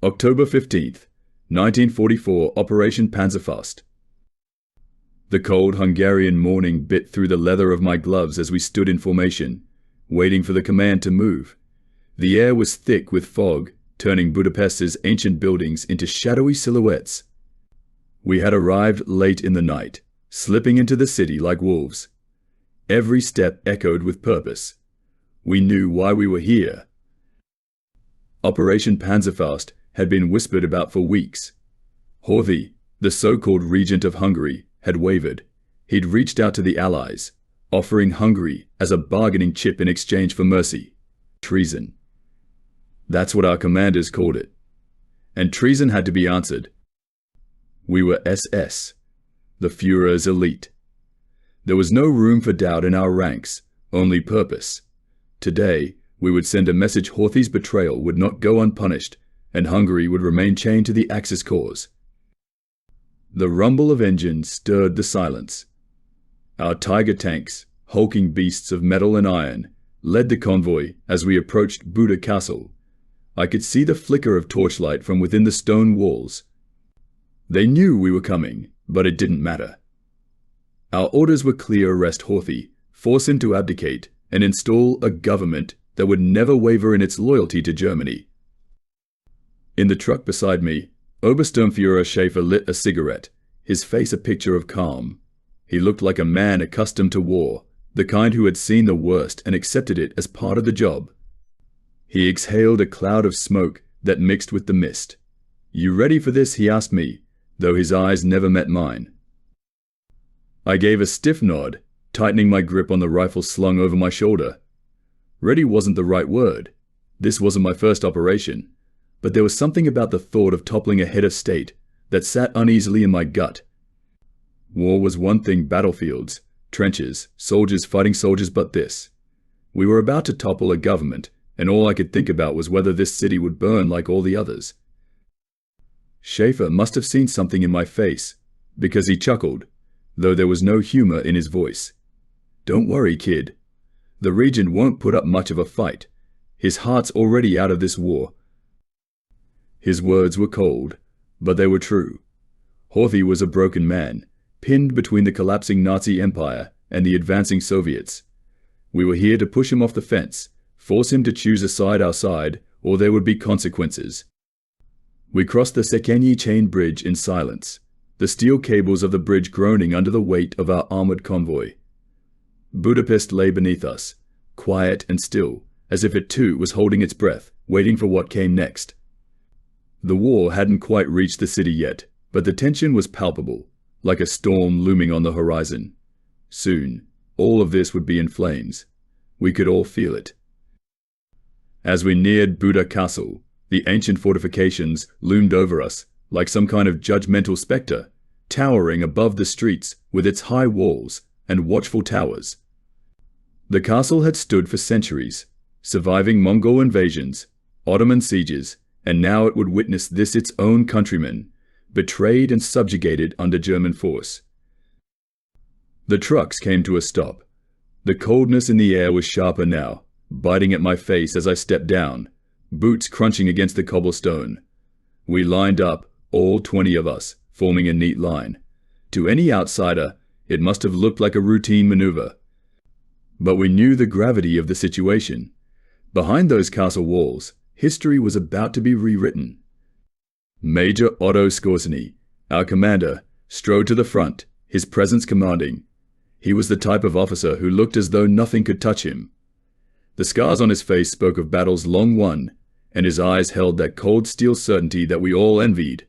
October 15th, 1944, Operation Panzerfaust. The cold Hungarian morning bit through the leather of my gloves as we stood in formation, waiting for the command to move. The air was thick with fog, turning Budapest's ancient buildings into shadowy silhouettes. We had arrived late in the night, slipping into the city like wolves. Every step echoed with purpose. We knew why we were here. Operation Panzerfaust had been whispered about for weeks. Horthy, the so-called regent of Hungary, had wavered. He'd reached out to the Allies, offering Hungary as a bargaining chip in exchange for mercy. Treason. That's what our commanders called it. And treason had to be answered. We were SS, the Führer's elite. There was no room for doubt in our ranks, only purpose. Today, we would send a message Horthy's betrayal would not go unpunished, and Hungary would remain chained to the Axis cause. The rumble of engines stirred the silence. Our Tiger tanks, hulking beasts of metal and iron, led the convoy as we approached Buda Castle. I could see the flicker of torchlight from within the stone walls. They knew we were coming, but it didn't matter. Our orders were clear: arrest Horthy, force him to abdicate, and install a government that would never waver in its loyalty to Germany. In the truck beside me, Obersturmführer Schaefer lit a cigarette, his face a picture of calm. He looked like a man accustomed to war, the kind who had seen the worst and accepted it as part of the job. He exhaled a cloud of smoke that mixed with the mist. "You ready for this?" he asked me, though his eyes never met mine. I gave a stiff nod, tightening my grip on the rifle slung over my shoulder. Ready wasn't the right word. This wasn't my first operation, but there was something about the thought of toppling a head of state that sat uneasily in my gut. War was one thing: battlefields, trenches, soldiers fighting soldiers, but this. We were about to topple a government, and all I could think about was whether this city would burn like all the others. Schaefer must have seen something in my face, because he chuckled, though there was no humor in his voice. "Don't worry, kid. The regent won't put up much of a fight. His heart's already out of this war." His words were cold, but they were true. Horthy was a broken man, pinned between the collapsing Nazi Empire and the advancing Soviets. We were here to push him off the fence, force him to choose a side our side, or there would be consequences. We crossed the Székényi chain bridge in silence, the steel cables of the bridge groaning under the weight of our armored convoy. Budapest lay beneath us, quiet and still, as if it too was holding its breath, waiting for what came next. The war hadn't quite reached the city yet, but the tension was palpable, like a storm looming on the horizon. Soon, all of this would be in flames. We could all feel it. As we neared Buda Castle, the ancient fortifications loomed over us like some kind of judgmental spectre, towering above the streets with its high walls and watchful towers. The castle had stood for centuries, surviving Mongol invasions, Ottoman sieges, and now it would witness this, its own countrymen, betrayed and subjugated under German force. The trucks came to a stop. The coldness in the air was sharper now, biting at my face as I stepped down, boots crunching against the cobblestone. We lined up, all 20 of us, forming a neat line. To any outsider, it must have looked like a routine maneuver. But we knew the gravity of the situation. Behind those castle walls, history was about to be rewritten. Major Otto Skorzeny, our commander, strode to the front, his presence commanding. He was the type of officer who looked as though nothing could touch him. The scars on his face spoke of battles long won, and his eyes held that cold steel certainty that we all envied.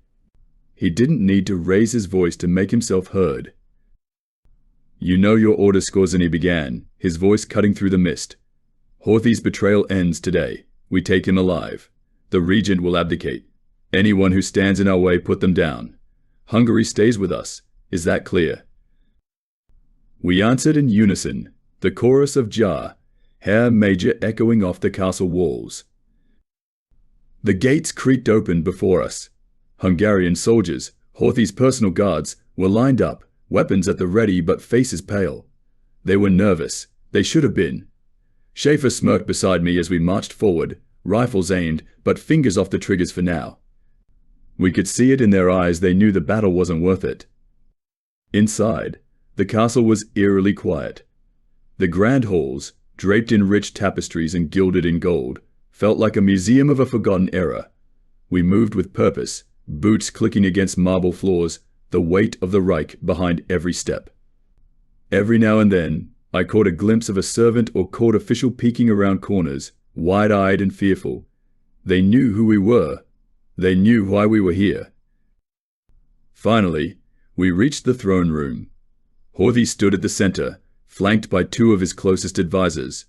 He didn't need to raise his voice to make himself heard. "You know your order," Skorzeny began, his voice cutting through the mist. "Horthy's betrayal ends today. We take him alive. The regent will abdicate. Anyone who stands in our way, put them down. Hungary stays with us. Is that clear?" We answered in unison, the chorus of Jar, Herr Major echoing off the castle walls. The gates creaked open before us. Hungarian soldiers, Horthy's personal guards, were lined up, weapons at the ready but faces pale. They were nervous. They should have been. Schaefer smirked beside me as we marched forward, rifles aimed, but fingers off the triggers for now. We could see it in their eyes. They knew the battle wasn't worth it. Inside, the castle was eerily quiet. The grand halls, draped in rich tapestries and gilded in gold, felt like a museum of a forgotten era. We moved with purpose, boots clicking against marble floors, the weight of the Reich behind every step. Every now and then, I caught a glimpse of a servant or court official peeking around corners, wide-eyed and fearful. They knew who we were. They knew why we were here. Finally, we reached the throne room. Horthy stood at the center, flanked by two of his closest advisors.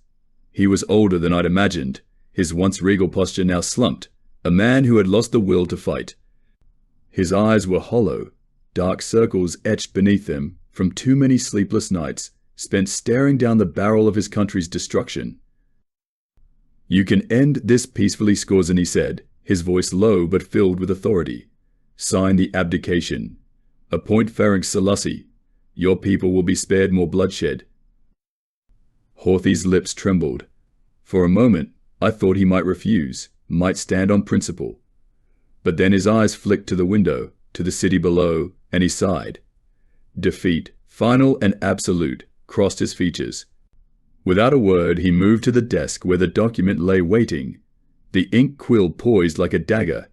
He was older than I'd imagined, his once regal posture now slumped, a man who had lost the will to fight. His eyes were hollow, dark circles etched beneath them from too many sleepless nights spent staring down the barrel of his country's destruction. "You can end this peacefully, Scorzeny," he said, his voice low but filled with authority. "Sign the abdication. Appoint Ferenc Selassie. Your people will be spared more bloodshed." Horthy's lips trembled. For a moment, I thought he might refuse, might stand on principle. But then his eyes flicked to the window, to the city below, and he sighed. Defeat, final and absolute, crossed his features. Without a word, he moved to the desk where the document lay waiting, the ink quill poised like a dagger.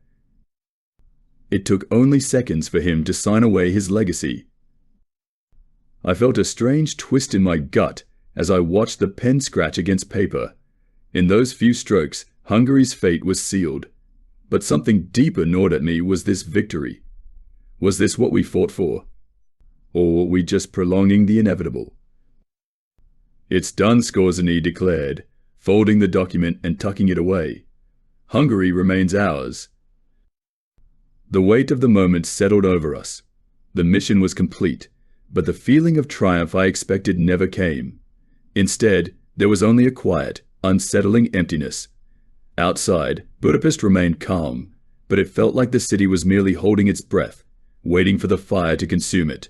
It took only seconds for him to sign away his legacy. I felt a strange twist in my gut as I watched the pen scratch against paper. In those few strokes, Hungary's fate was sealed. But something deeper gnawed at me. Was this victory? Was this what we fought for? Or were we just prolonging the inevitable? "It's done," Scorzeny declared, folding the document and tucking it away. "Hungary remains ours." The weight of the moment settled over us. The mission was complete, but the feeling of triumph I expected never came. Instead, there was only a quiet, unsettling emptiness. Outside, Budapest remained calm, but it felt like the city was merely holding its breath, waiting for the fire to consume it.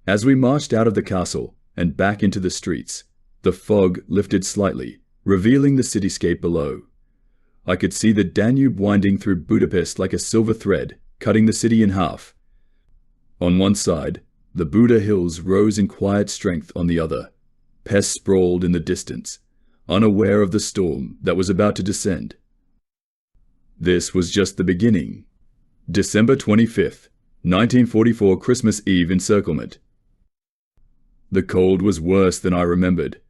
As we marched out of the castle and back into the streets, the fog lifted slightly, revealing the cityscape below. I could see the Danube winding through Budapest like a silver thread, cutting the city in half. On one side, the Buda Hills rose in quiet strength. On the other, Pest sprawled in the distance, unaware of the storm that was about to descend. This was just the beginning. December 25th, 1944, Christmas Eve encirclement. The cold was worse than I remembered.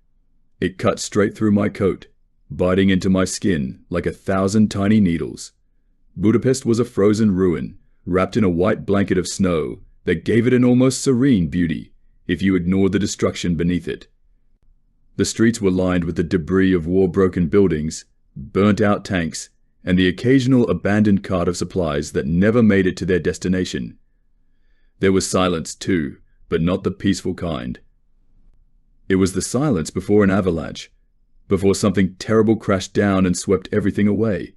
It cut straight through my coat, biting into my skin like 1,000 tiny needles. Budapest was a frozen ruin, wrapped in a white blanket of snow that gave it an almost serene beauty, if you ignored the destruction beneath it. The streets were lined with the debris of war-broken buildings, burnt-out tanks, and the occasional abandoned cart of supplies that never made it to their destination. There was silence too, but not the peaceful kind. It was the silence before an avalanche, before something terrible crashed down and swept everything away.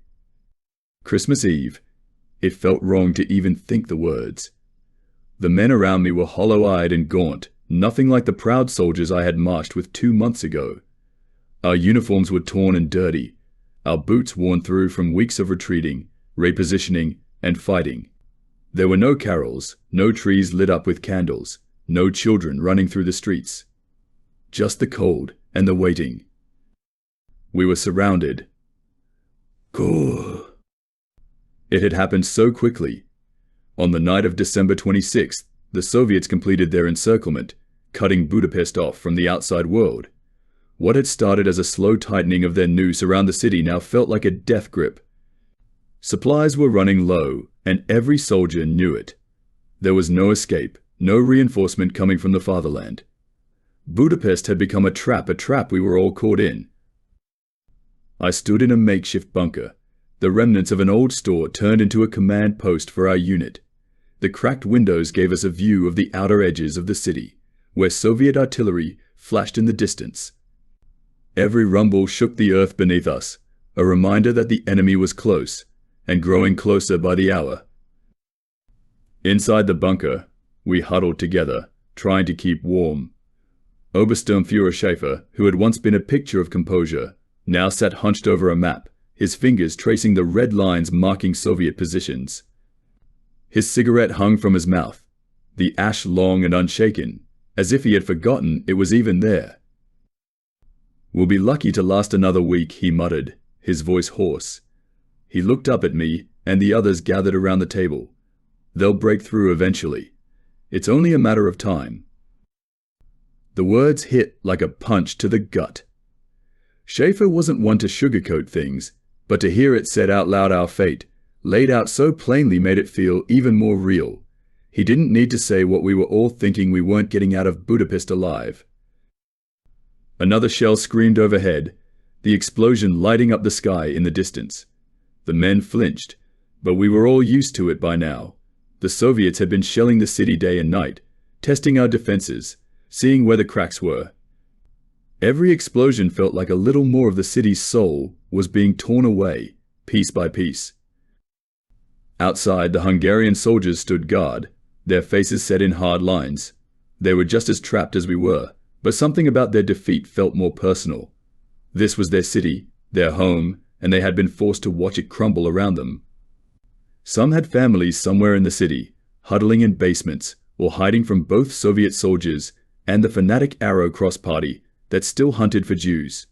Christmas Eve. It felt wrong to even think the words. The men around me were hollow-eyed and gaunt, nothing like the proud soldiers I had marched with 2 months ago. Our uniforms were torn and dirty, our boots worn through from weeks of retreating, repositioning, and fighting. There were no carols, no trees lit up with candles, no children running through the streets. Just the cold and the waiting. We were surrounded. Cool. It had happened so quickly. On the night of December 26th, the Soviets completed their encirclement, cutting Budapest off from the outside world. What had started as a slow tightening of their noose around the city now felt like a death grip. Supplies were running low, and every soldier knew it. There was no escape, no reinforcement coming from the fatherland. Budapest had become a trap we were all caught in. I stood in a makeshift bunker, the remnants of an old store turned into a command post for our unit. The cracked windows gave us a view of the outer edges of the city, where Soviet artillery flashed in the distance. Every rumble shook the earth beneath us, a reminder that the enemy was close, and growing closer by the hour. Inside the bunker, we huddled together, trying to keep warm. Obersturmführer Schaefer, who had once been a picture of composure, now sat hunched over a map, his fingers tracing the red lines marking Soviet positions. His cigarette hung from his mouth, the ash long and unshaken, as if he had forgotten it was even there. "We'll be lucky to last another week," he muttered, his voice hoarse. He looked up at me and the others gathered around the table. "They'll break through eventually. It's only a matter of time." The words hit like a punch to the gut. Schaefer wasn't one to sugarcoat things, but to hear it said out loud, our fate, laid out so plainly, made it feel even more real. He didn't need to say what we were all thinking: we weren't getting out of Budapest alive. Another shell screamed overhead, the explosion lighting up the sky in the distance. The men flinched, but we were all used to it by now. The Soviets had been shelling the city day and night, testing our defenses, seeing where the cracks were. Every explosion felt like a little more of the city's soul was being torn away, piece by piece. Outside, the Hungarian soldiers stood guard, their faces set in hard lines. They were just as trapped as we were, but something about their defeat felt more personal. This was their city, their home, and they had been forced to watch it crumble around them. Some had families somewhere in the city, huddling in basements or hiding from both Soviet soldiers and the fanatic Arrow Cross Party that still hunted for Jews.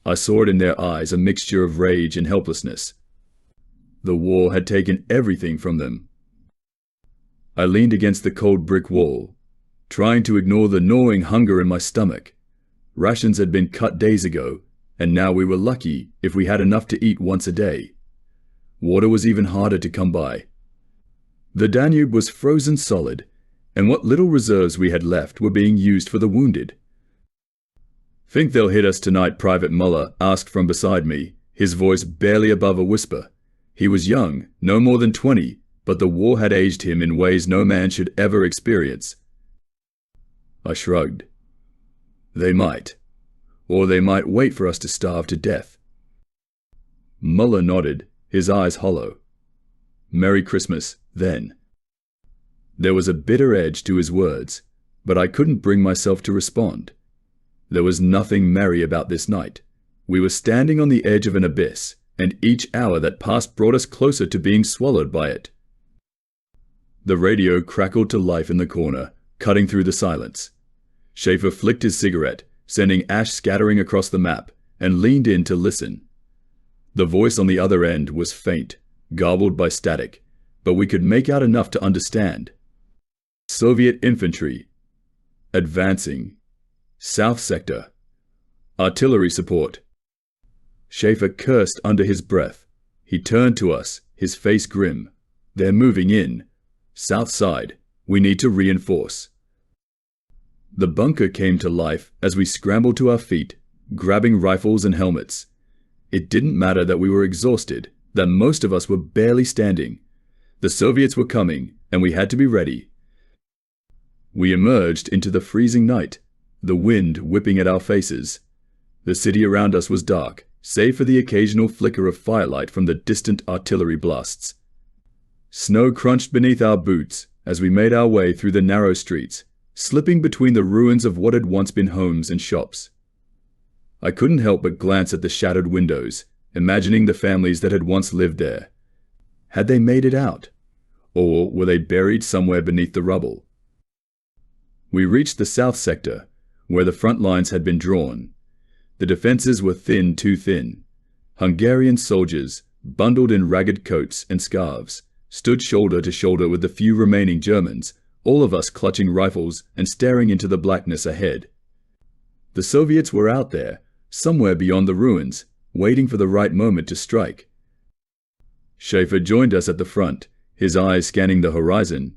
I saw it in their eyes, a mixture of rage and helplessness. The war had taken everything from them. I leaned against the cold brick wall, trying to ignore the gnawing hunger in my stomach. Rations had been cut days ago, and now we were lucky if we had enough to eat once a day. Water was even harder to come by. The Danube was frozen solid, and what little reserves we had left were being used for the wounded. "Think they'll hit us tonight?" Private Muller asked from beside me, his voice barely above a whisper. He was young, no more than 20, but the war had aged him in ways no man should ever experience. I shrugged. "They might. Or they might wait for us to starve to death." Muller nodded, his eyes hollow. "Merry Christmas, then." There was a bitter edge to his words, but I couldn't bring myself to respond. There was nothing merry about this night. We were standing on the edge of an abyss, and each hour that passed brought us closer to being swallowed by it. The radio crackled to life in the corner, cutting through the silence. Schaefer flicked his cigarette, sending ash scattering across the map, and leaned in to listen. The voice on the other end was faint, garbled by static, but we could make out enough to understand. Soviet infantry. Advancing. South sector. Artillery support. Schaefer cursed under his breath. He turned to us, his face grim. "They're moving in. South side. We need to reinforce." The bunker came to life as we scrambled to our feet, grabbing rifles and helmets. It didn't matter that we were exhausted, that most of us were barely standing. The Soviets were coming, and we had to be ready. We emerged into the freezing night, the wind whipping at our faces. The city around us was dark, save for the occasional flicker of firelight from the distant artillery blasts. Snow crunched beneath our boots as we made our way through the narrow streets, slipping between the ruins of what had once been homes and shops. I couldn't help but glance at the shattered windows, imagining the families that had once lived there. Had they made it out? Or were they buried somewhere beneath the rubble? We reached the south sector, where the front lines had been drawn. The defenses were thin, too thin. Hungarian soldiers, bundled in ragged coats and scarves, stood shoulder to shoulder with the few remaining Germans, all of us clutching rifles and staring into the blackness ahead. The Soviets were out there, somewhere beyond the ruins, waiting for the right moment to strike. Schaefer joined us at the front, his eyes scanning the horizon.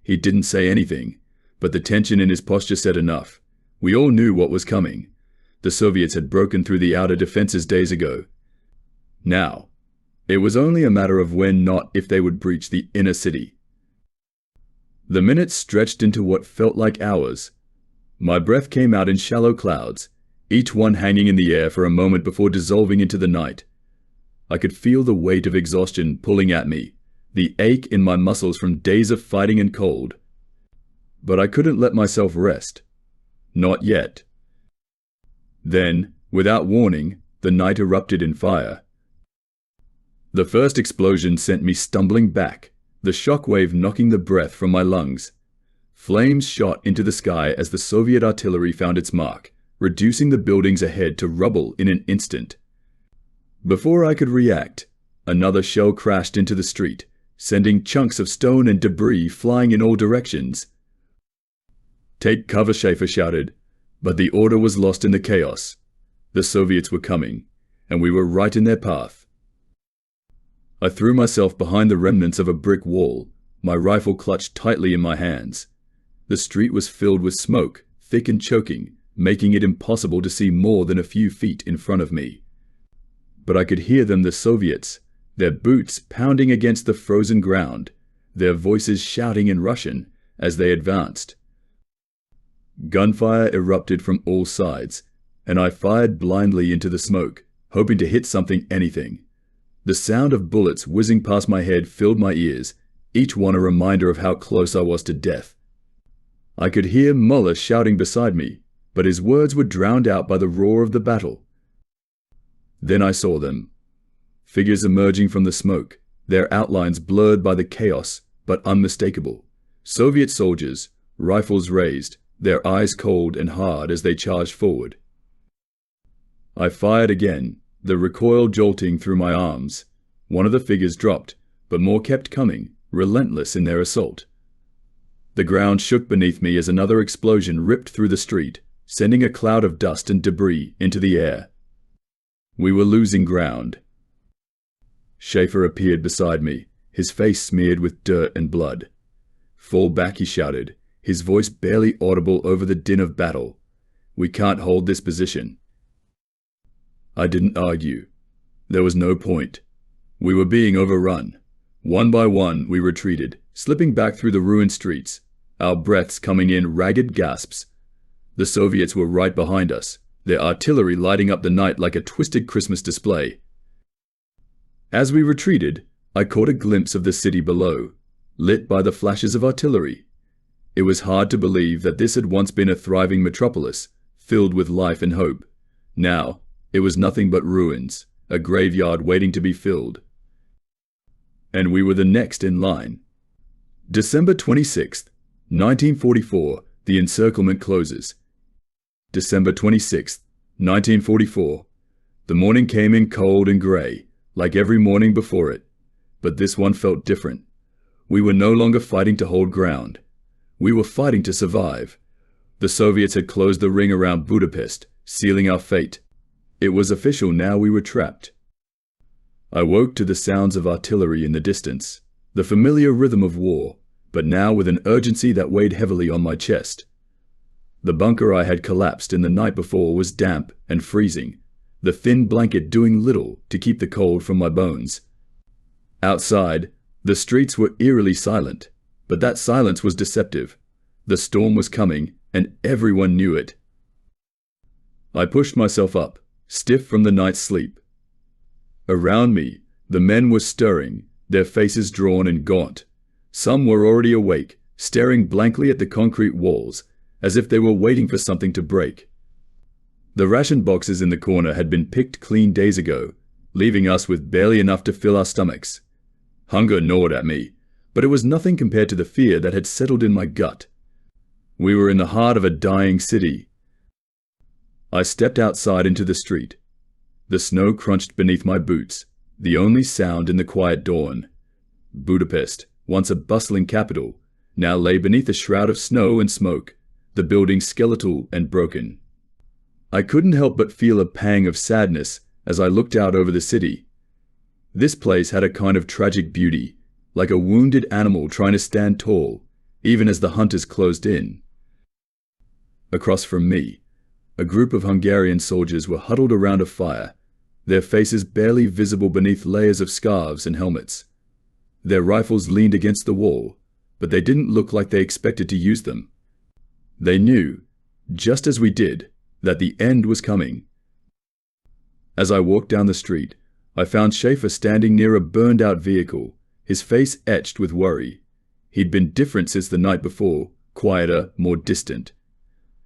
He didn't say anything, but the tension in his posture said enough. We all knew what was coming. The Soviets had broken through the outer defenses days ago. Now, it was only a matter of when, not if, they would breach the inner city. The minutes stretched into what felt like hours. My breath came out in shallow clouds, each one hanging in the air for a moment before dissolving into the night. I could feel the weight of exhaustion pulling at me, the ache in my muscles from days of fighting and cold. But I couldn't let myself rest. Not yet. Then, without warning, the night erupted in fire. The first explosion sent me stumbling back, the shockwave knocking the breath from my lungs. Flames shot into the sky as the Soviet artillery found its mark, reducing the buildings ahead to rubble in an instant. Before I could react, another shell crashed into the street, sending chunks of stone and debris flying in all directions. "Take cover," Schaefer shouted, but the order was lost in the chaos. The Soviets were coming, and we were right in their path. I threw myself behind the remnants of a brick wall, my rifle clutched tightly in my hands. The street was filled with smoke, thick and choking, making it impossible to see more than a few feet in front of me. But I could hear them, the Soviets, their boots pounding against the frozen ground, their voices shouting in Russian as they advanced. Gunfire erupted from all sides, and I fired blindly into the smoke, hoping to hit something, anything. The sound of bullets whizzing past my head filled my ears, each one a reminder of how close I was to death. I could hear Muller shouting beside me, but his words were drowned out by the roar of the battle. Then I saw them. Figures emerging from the smoke, their outlines blurred by the chaos, but unmistakable. Soviet soldiers, rifles raised, their eyes cold and hard as they charged forward. I fired again, the recoil jolting through my arms. One of the figures dropped, but more kept coming, relentless in their assault. The ground shook beneath me as another explosion ripped through the street, sending a cloud of dust and debris into the air. We were losing ground. Schaefer appeared beside me, his face smeared with dirt and blood. "Fall back," he shouted, his voice barely audible over the din of battle. "We can't hold this position." I didn't argue. There was no point. We were being overrun. One by one, we retreated, slipping back through the ruined streets, our breaths coming in ragged gasps. The Soviets were right behind us, their artillery lighting up the night like a twisted Christmas display. As we retreated, I caught a glimpse of the city below, lit by the flashes of artillery. It was hard to believe that this had once been a thriving metropolis, filled with life and hope. Now, it was nothing but ruins, a graveyard waiting to be filled. And we were the next in line. December 26th, 1944, the encirclement closes. December 26th, 1944. The morning came in cold and grey, like every morning before it. But this one felt different. We were no longer fighting to hold ground. We were fighting to survive. The Soviets had closed the ring around Budapest, sealing our fate. It was official now, we were trapped. I woke to the sounds of artillery in the distance, the familiar rhythm of war, but now with an urgency that weighed heavily on my chest. The bunker I had collapsed in the night before was damp and freezing, the thin blanket doing little to keep the cold from my bones. Outside, the streets were eerily silent, but that silence was deceptive. The storm was coming, and everyone knew it. I pushed myself up, stiff from the night's sleep. Around me, the men were stirring, their faces drawn and gaunt. Some were already awake, staring blankly at the concrete walls, as if they were waiting for something to break. The ration boxes in the corner had been picked clean days ago, leaving us with barely enough to fill our stomachs. Hunger gnawed at me, but it was nothing compared to the fear that had settled in my gut. We were in the heart of a dying city. I stepped outside into the street. The snow crunched beneath my boots, the only sound in the quiet dawn. Budapest, once a bustling capital, now lay beneath a shroud of snow and smoke, the building skeletal and broken. I couldn't help but feel a pang of sadness as I looked out over the city. This place had a kind of tragic beauty, like a wounded animal trying to stand tall, even as the hunters closed in. Across from me, a group of Hungarian soldiers were huddled around a fire, their faces barely visible beneath layers of scarves and helmets. Their rifles leaned against the wall, but they didn't look like they expected to use them. They knew, just as we did, that the end was coming. As I walked down the street, I found Schaefer standing near a burned-out vehicle, his face etched with worry. He'd been different since the night before, quieter, more distant.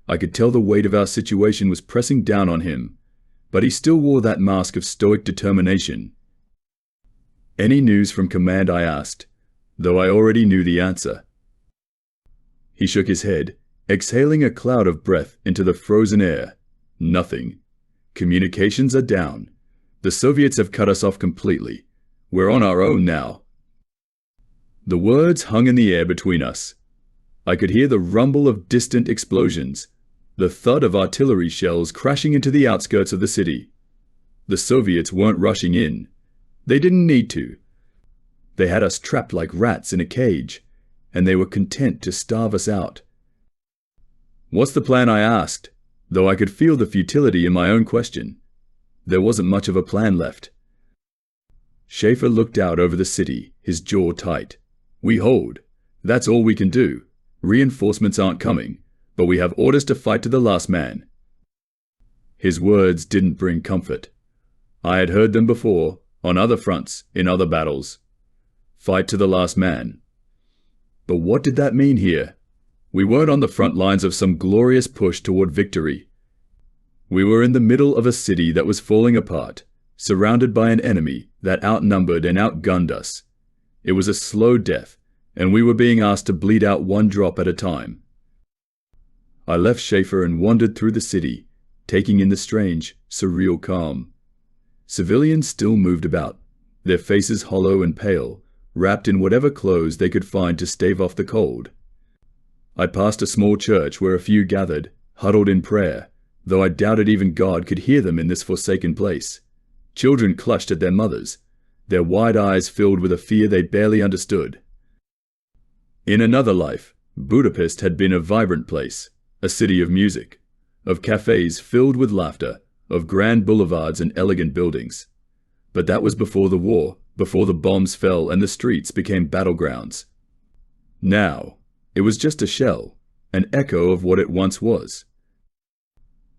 I could tell the weight of our situation was pressing down on him, but he still wore that mask of stoic determination. "Any news from command?" I asked. though I already knew the answer. He shook his head, exhaling a cloud of breath into the frozen air. Nothing. Communications are down. The Soviets have cut us off completely. We're on our own now. The words hung in the air between us. I could hear the rumble of distant explosions, the thud of artillery shells crashing into the outskirts of the city. The Soviets weren't rushing in. They didn't need to. They had us trapped like rats in a cage, and they were content to starve us out. "What's the plan?" I asked, though I could feel the futility in my own question. There wasn't much of a plan left. Schaefer looked out over the city, his jaw tight. "We hold. That's all we can do. Reinforcements aren't coming, but we have orders to fight to the last man." His words didn't bring comfort. I had heard them before, on other fronts, in other battles. Fight to the last man. But what did that mean here? We weren't on the front lines of some glorious push toward victory. We were in the middle of a city that was falling apart, surrounded by an enemy that outnumbered and outgunned us. It was a slow death, and we were being asked to bleed out one drop at a time. I left Schaefer and wandered through the city, taking in the strange, surreal calm. Civilians still moved about, their faces hollow and pale, wrapped in whatever clothes they could find to stave off the cold. I passed a small church where a few gathered, huddled in prayer, though I doubted even God could hear them in this forsaken place. Children clutched at their mothers, their wide eyes filled with a fear they barely understood. In another life, Budapest had been a vibrant place, a city of music, of cafes filled with laughter, of grand boulevards and elegant buildings. But that was before the war, before the bombs fell and the streets became battlegrounds. Now, it was just a shell, an echo of what it once was.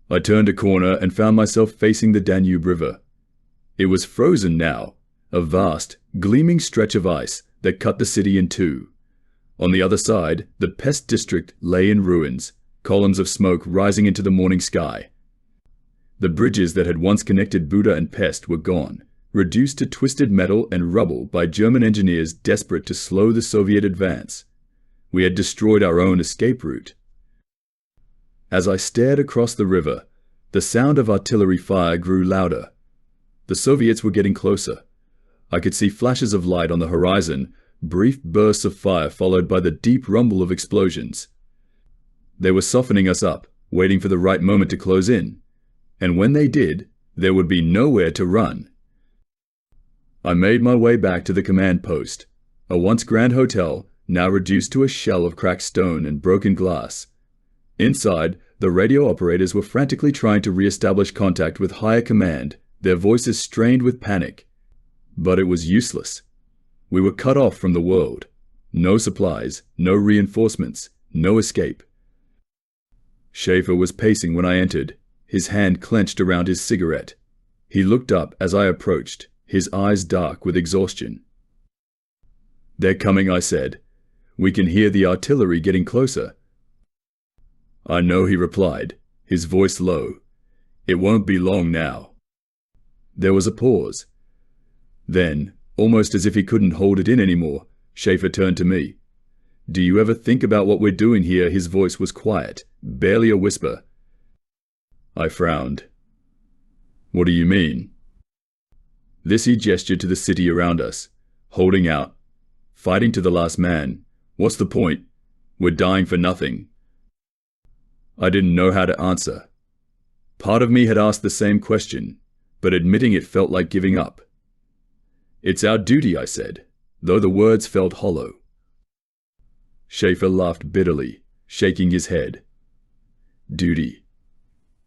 I turned a corner and found myself facing the Danube River. It was frozen now, a vast, gleaming stretch of ice that cut the city in two. On the other side, the Pest district lay in ruins, columns of smoke rising into the morning sky. The bridges that had once connected Buda and Pest were gone, reduced to twisted metal and rubble by German engineers desperate to slow the Soviet advance. We had destroyed our own escape route. As I stared across the river, the sound of artillery fire grew louder. The Soviets were getting closer. I could see flashes of light on the horizon, brief bursts of fire followed by the deep rumble of explosions. They were softening us up, waiting for the right moment to close in. And when they did, there would be nowhere to run. I made my way back to the command post, a once grand hotel, now reduced to a shell of cracked stone and broken glass. Inside, the radio operators were frantically trying to re-establish contact with higher command, their voices strained with panic. But it was useless. We were cut off from the world. No supplies, no reinforcements, no escape. Schaefer was pacing when I entered, his hand clenched around his cigarette. He looked up as I approached, his eyes dark with exhaustion. "They're coming," I said. "We can hear the artillery getting closer." "I know," he replied, his voice low. "It won't be long now." There was a pause. Then, almost as if he couldn't hold it in anymore, Schaefer turned to me. "Do you ever think about what we're doing here?" His voice was quiet, barely a whisper. I frowned. "What do you mean?" This he gestured to the city around us, holding out, fighting to the last man. What's the point? We're dying for nothing. I didn't know how to answer. Part of me had asked the same question, but admitting it felt like giving up. "It's our duty," I said, though the words felt hollow. Schaefer laughed bitterly, shaking his head. "Duty.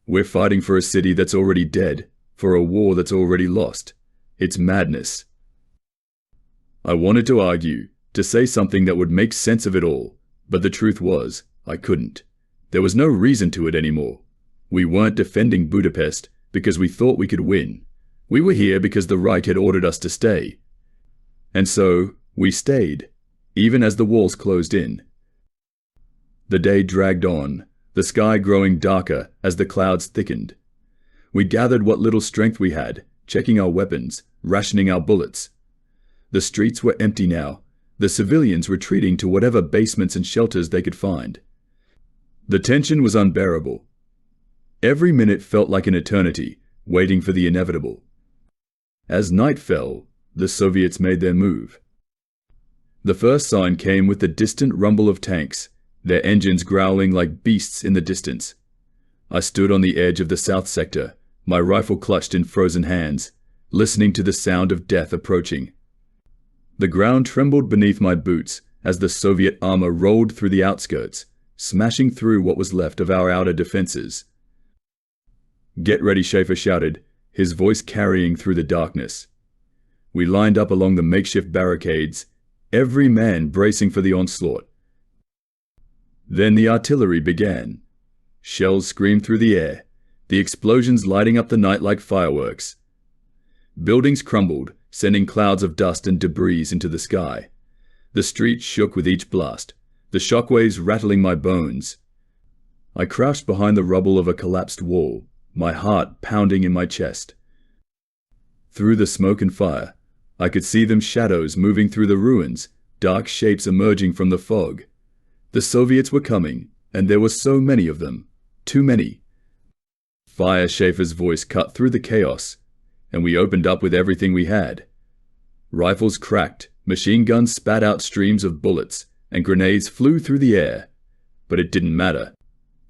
We're fighting for a city that's already dead, for a war that's already lost. It's madness." I wanted to argue, to say something that would make sense of it all, but the truth was, I couldn't. There was no reason to it anymore. We weren't defending Budapest because we thought we could win. We were here because the Reich had ordered us to stay. And so, we stayed, even as the walls closed in. The day dragged on, the sky growing darker as the clouds thickened. We gathered what little strength we had, checking our weapons, rationing our bullets. The streets were empty now, the civilians retreating to whatever basements and shelters they could find. The tension was unbearable. Every minute felt like an eternity, waiting for the inevitable. As night fell, the Soviets made their move. The first sign came with the distant rumble of tanks, their engines growling like beasts in the distance. I stood on the edge of the south sector, my rifle clutched in frozen hands, listening to the sound of death approaching. The ground trembled beneath my boots as the Soviet armor rolled through the outskirts, smashing through what was left of our outer defenses. "Get ready," Schaefer shouted, his voice carrying through the darkness. We lined up along the makeshift barricades, every man bracing for the onslaught. Then the artillery began. Shells screamed through the air, the explosions lighting up the night like fireworks. Buildings crumbled, sending clouds of dust and debris into the sky. The streets shook with each blast, the shockwaves rattling my bones. I crouched behind the rubble of a collapsed wall, my heart pounding in my chest. Through the smoke and fire, I could see them shadows moving through the ruins, dark shapes emerging from the fog. The Soviets were coming, and there were so many of them. Too many. "Fire," Schaefer's voice cut through the chaos, and we opened up with everything we had. Rifles cracked, machine guns spat out streams of bullets, and grenades flew through the air. But it didn't matter.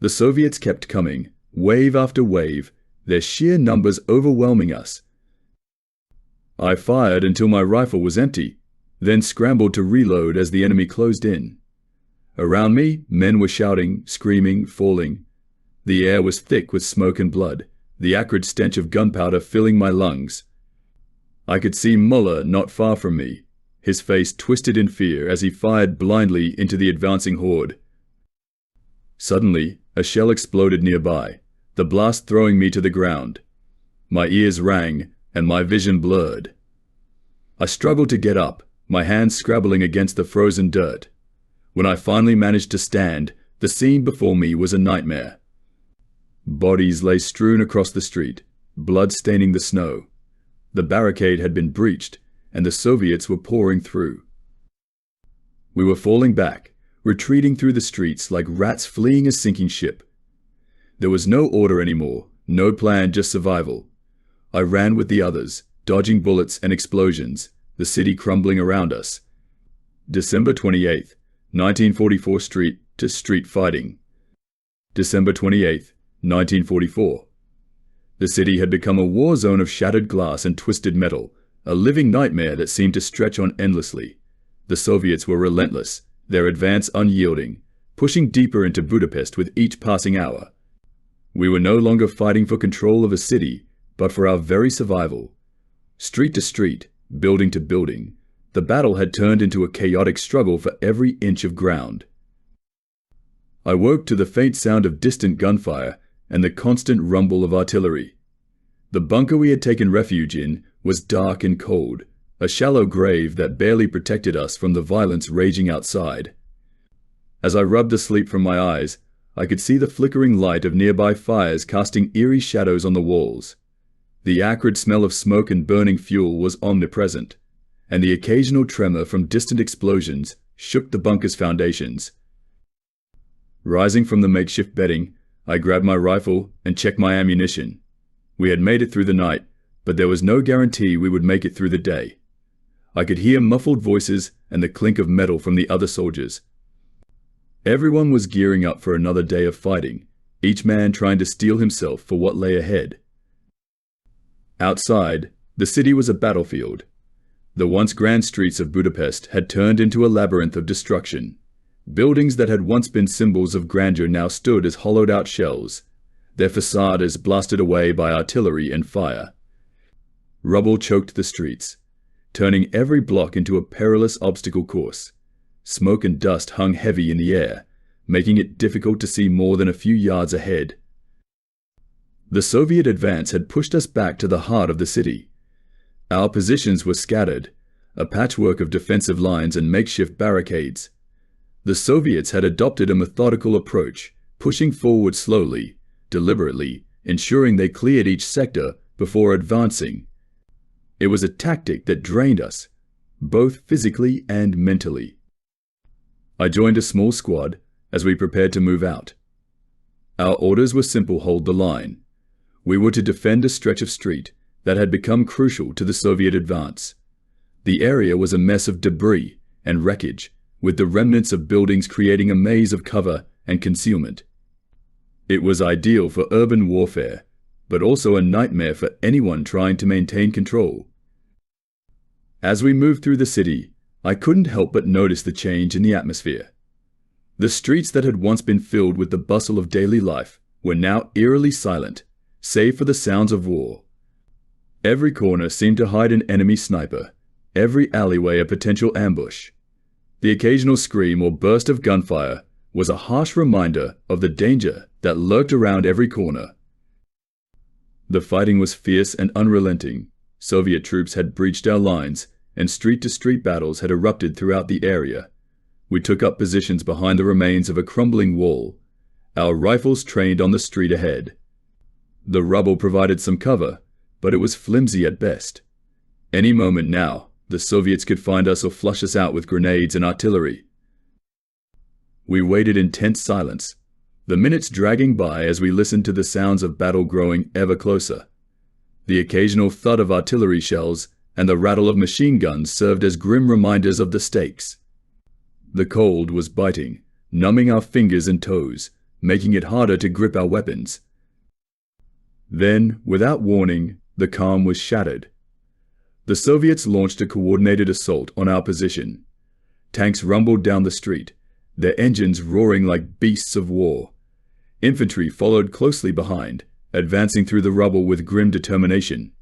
The Soviets kept coming, wave after wave, their sheer numbers overwhelming us. I fired until my rifle was empty, then scrambled to reload as the enemy closed in. Around me, men were shouting, screaming, falling. The air was thick with smoke and blood, the acrid stench of gunpowder filling my lungs. I could see Muller not far from me, his face twisted in fear as he fired blindly into the advancing horde. Suddenly, a shell exploded nearby, the blast throwing me to the ground. My ears rang, and my vision blurred. I struggled to get up, my hands scrabbling against the frozen dirt. When I finally managed to stand, the scene before me was a nightmare. Bodies lay strewn across the street, blood staining the snow. The barricade had been breached, and the Soviets were pouring through. We were falling back, retreating through the streets like rats fleeing a sinking ship. There was no order anymore, no plan, just survival. I ran with the others, dodging bullets and explosions, the city crumbling around us. December 28th, 1944, street to street fighting. December 28th, 1944. The city had become a war zone of shattered glass and twisted metal, a living nightmare that seemed to stretch on endlessly. The Soviets were relentless, their advance unyielding, pushing deeper into Budapest with each passing hour. We were no longer fighting for control of a city, but for our very survival. Street to street, building to building, the battle had turned into a chaotic struggle for every inch of ground. I woke to the faint sound of distant gunfire and the constant rumble of artillery. The bunker we had taken refuge in was dark and cold, a shallow grave that barely protected us from the violence raging outside. As I rubbed the sleep from my eyes, I could see the flickering light of nearby fires casting eerie shadows on the walls. The acrid smell of smoke and burning fuel was omnipresent, and the occasional tremor from distant explosions shook the bunker's foundations. Rising from the makeshift bedding, I grabbed my rifle and checked my ammunition. We had made it through the night, but there was no guarantee we would make it through the day. I could hear muffled voices and the clink of metal from the other soldiers. Everyone was gearing up for another day of fighting, each man trying to steel himself for what lay ahead. Outside, the city was a battlefield. The once grand streets of Budapest had turned into a labyrinth of destruction. Buildings that had once been symbols of grandeur now stood as hollowed-out shells, their facades blasted away by artillery and fire. Rubble choked the streets, turning every block into a perilous obstacle course. Smoke and dust hung heavy in the air, making it difficult to see more than a few yards ahead. The Soviet advance had pushed us back to the heart of the city. Our positions were scattered, a patchwork of defensive lines and makeshift barricades. The Soviets had adopted a methodical approach, pushing forward slowly, deliberately, ensuring they cleared each sector before advancing. It was a tactic that drained us. both physically and mentally. I joined a small squad as we prepared to move out. Our orders were simple: hold the line. We were to defend a stretch of street that had become crucial to the Soviet advance. The area was a mess of debris and wreckage, with the remnants of buildings creating a maze of cover and concealment. It was ideal for urban warfare, but also a nightmare for anyone trying to maintain control. As we moved through the city, I couldn't help but notice the change in the atmosphere. The streets that had once been filled with the bustle of daily life were now eerily silent, save for the sounds of war. Every corner seemed to hide an enemy sniper, every alleyway a potential ambush. The occasional scream or burst of gunfire was a harsh reminder of the danger that lurked around every corner. The fighting was fierce and unrelenting. Soviet troops had breached our lines, and street-to-street battles had erupted throughout the area. We took up positions behind the remains of a crumbling wall, our rifles trained on the street ahead. The rubble provided some cover, but it was flimsy at best. Any moment now, the Soviets could find us or flush us out with grenades and artillery. We waited in tense silence, the minutes dragging by as we listened to the sounds of battle growing ever closer. The occasional thud of artillery shells and the rattle of machine guns served as grim reminders of the stakes. The cold was biting, numbing our fingers and toes, making it harder to grip our weapons. Then, without warning, the calm was shattered. The Soviets launched a coordinated assault on our position. Tanks rumbled down the street, their engines roaring like beasts of war. Infantry followed closely behind, advancing through the rubble with grim determination.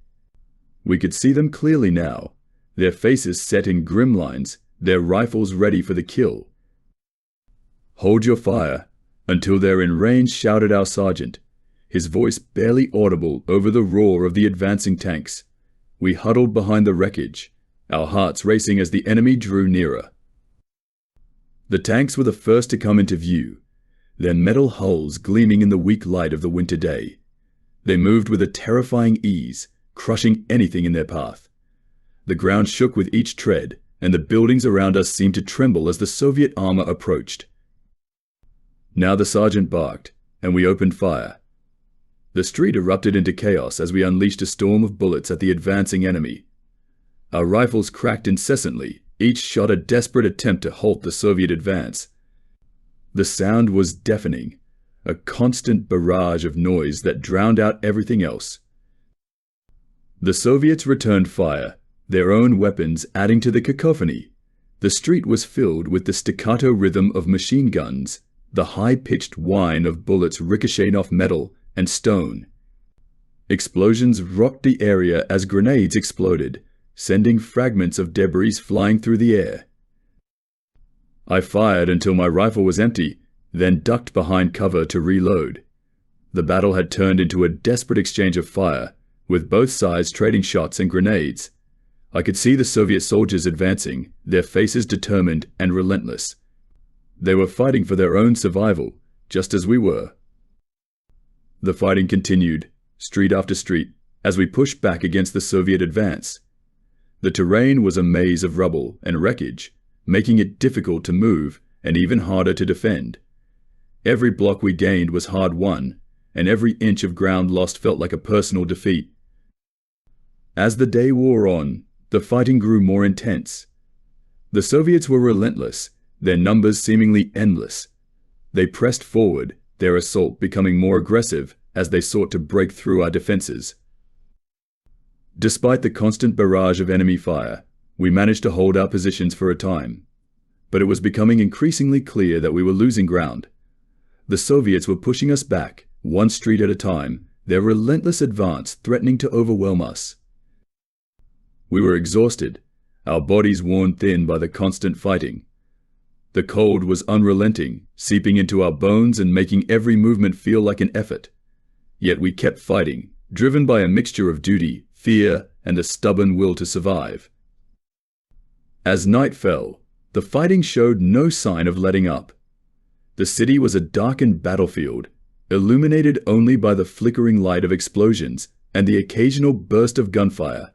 We could see them clearly now, their faces set in grim lines, their rifles ready for the kill. "Hold your fire until they're in range," shouted our sergeant, his voice barely audible over the roar of the advancing tanks. We huddled behind the wreckage, our hearts racing as the enemy drew nearer. The tanks were the first to come into view, their metal hulls gleaming in the weak light of the winter day. They moved with a terrifying ease, crushing anything in their path. The ground shook with each tread, and the buildings around us seemed to tremble as the Soviet armor approached. Now the sergeant barked, and we opened fire. The street erupted into chaos as we unleashed a storm of bullets at the advancing enemy. Our rifles cracked incessantly, each shot a desperate attempt to halt the Soviet advance. The sound was deafening, a constant barrage of noise that drowned out everything else. The Soviets returned fire, their own weapons adding to the cacophony. The street was filled with the staccato rhythm of machine guns, the high-pitched whine of bullets ricocheting off metal and stone. Explosions rocked the area as grenades exploded, sending fragments of debris flying through the air. I fired until my rifle was empty, then ducked behind cover to reload. The battle had turned into a desperate exchange of fire, with both sides trading shots and grenades. I could see the Soviet soldiers advancing, their faces determined and relentless. They were fighting for their own survival, just as we were. The fighting continued, street after street, as we pushed back against the Soviet advance. The terrain was a maze of rubble and wreckage, making it difficult to move and even harder to defend. Every block we gained was hard won, and every inch of ground lost felt like a personal defeat. As the day wore on, the fighting grew more intense. The Soviets were relentless, their numbers seemingly endless. They pressed forward, their assault becoming more aggressive as they sought to break through our defenses. Despite the constant barrage of enemy fire, we managed to hold our positions for a time. But it was becoming increasingly clear that we were losing ground. The Soviets were pushing us back, one street at a time, their relentless advance threatening to overwhelm us. We were exhausted, our bodies worn thin by the constant fighting. The cold was unrelenting, seeping into our bones and making every movement feel like an effort. Yet we kept fighting, driven by a mixture of duty, fear, and a stubborn will to survive. As night fell, the fighting showed no sign of letting up. The city was a darkened battlefield, illuminated only by the flickering light of explosions and the occasional burst of gunfire.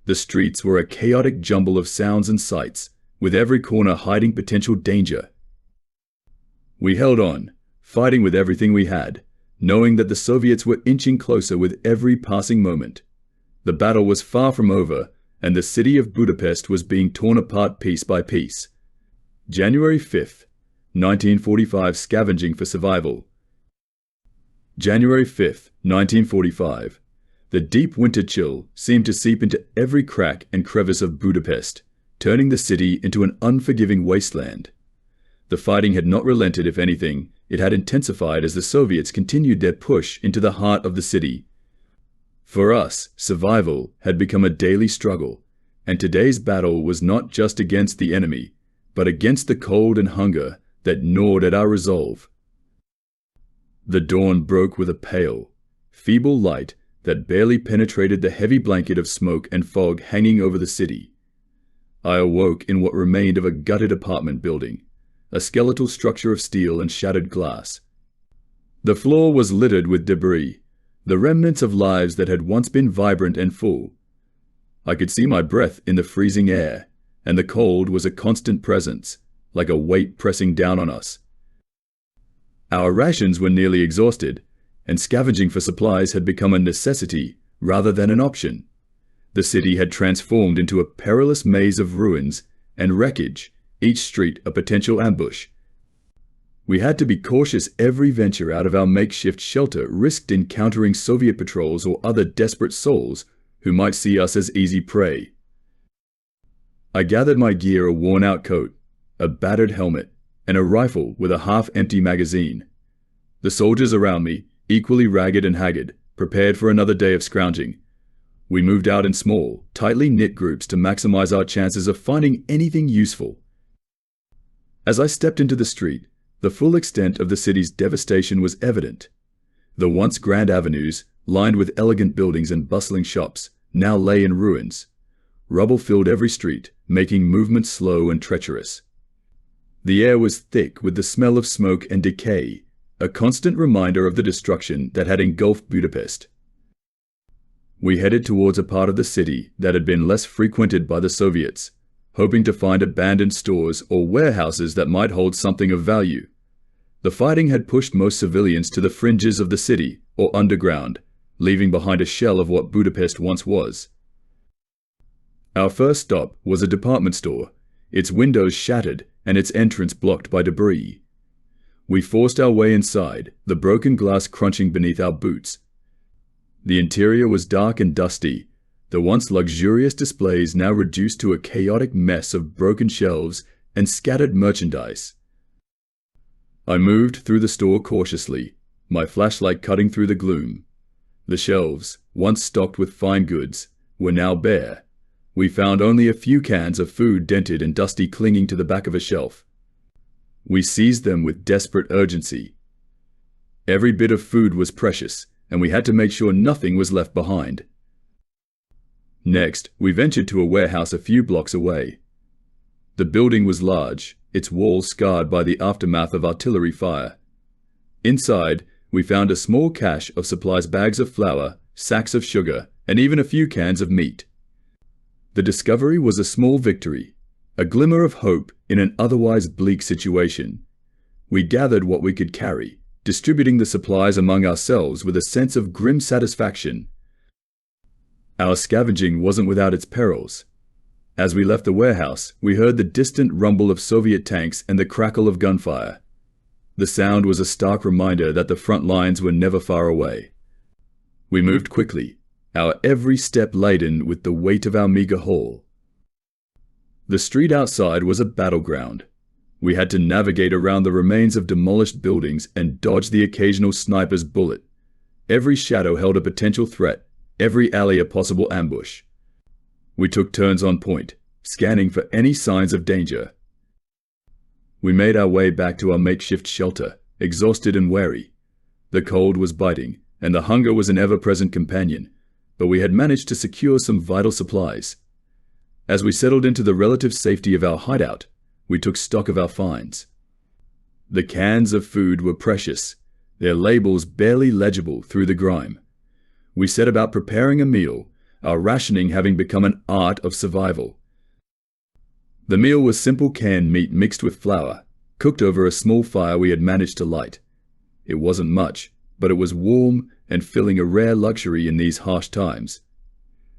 The streets were a chaotic jumble of sounds and sights, with every corner hiding potential danger. We held on, fighting with everything we had, knowing that the Soviets were inching closer with every passing moment. The battle was far from over, and the city of Budapest was being torn apart piece by piece. January 5th, 1945, scavenging for survival. January 5th, 1945. The deep winter chill seemed to seep into every crack and crevice of Budapest, turning the city into an unforgiving wasteland. The fighting had not relented. If anything, it had intensified as the Soviets continued their push into the heart of the city. For us, survival had become a daily struggle, and today's battle was not just against the enemy, but against the cold and hunger that gnawed at our resolve. The dawn broke with a pale, feeble light that barely penetrated the heavy blanket of smoke and fog hanging over the city. I awoke in what remained of a gutted apartment building, a skeletal structure of steel and shattered glass. The floor was littered with debris, the remnants of lives that had once been vibrant and full. I could see my breath in the freezing air, and the cold was a constant presence, like a weight pressing down on us. Our rations were nearly exhausted, and scavenging for supplies had become a necessity rather than an option. The city had transformed into a perilous maze of ruins and wreckage, each street a potential ambush. We had to be cautious. Every venture out of our makeshift shelter risked encountering Soviet patrols or other desperate souls who might see us as easy prey. I gathered my gear: a worn-out coat, a battered helmet, and a rifle with a half-empty magazine. The soldiers around me, equally ragged and haggard, prepared for another day of scrounging. We moved out in small, tightly knit groups to maximize our chances of finding anything useful. As I stepped into the street, the full extent of the city's devastation was evident. The once grand avenues, lined with elegant buildings and bustling shops, now lay in ruins. Rubble filled every street, making movement slow and treacherous. The air was thick with the smell of smoke and decay, a constant reminder of the destruction that had engulfed Budapest. We headed towards a part of the city that had been less frequented by the Soviets, hoping to find abandoned stores or warehouses that might hold something of value. The fighting had pushed most civilians to the fringes of the city or underground, leaving behind a shell of what Budapest once was. Our first stop was a department store, its windows shattered and its entrance blocked by debris. We forced our way inside, the broken glass crunching beneath our boots. The interior was dark and dusty, the once luxurious displays now reduced to a chaotic mess of broken shelves and scattered merchandise. I moved through the store cautiously, my flashlight cutting through the gloom. The shelves, once stocked with fine goods, were now bare. We found only a few cans of food, dented and dusty, clinging to the back of a shelf. We seized them with desperate urgency. Every bit of food was precious, and we had to make sure nothing was left behind. Next, we ventured to a warehouse a few blocks away. The building was large, its walls scarred by the aftermath of artillery fire. Inside, we found a small cache of supplies: bags of flour, sacks of sugar, and even a few cans of meat. The discovery was a small victory, a glimmer of hope in an otherwise bleak situation. We gathered what we could carry, distributing the supplies among ourselves with a sense of grim satisfaction. Our scavenging wasn't without its perils. As we left the warehouse, we heard the distant rumble of Soviet tanks and the crackle of gunfire. The sound was a stark reminder that the front lines were never far away. We moved quickly, our every step laden with the weight of our meager haul. The street outside was a battleground. We had to navigate around the remains of demolished buildings and dodge the occasional sniper's bullet. Every shadow held a potential threat, every alley a possible ambush. We took turns on point, scanning for any signs of danger. We made our way back to our makeshift shelter, exhausted and weary. The cold was biting, and the hunger was an ever-present companion, but we had managed to secure some vital supplies. As we settled into the relative safety of our hideout, we took stock of our finds. The cans of food were precious, their labels barely legible through the grime. We set about preparing a meal, our rationing having become an art of survival. The meal was simple canned meat mixed with flour, cooked over a small fire we had managed to light. It wasn't much, but it was warm and filling, a rare luxury in these harsh times.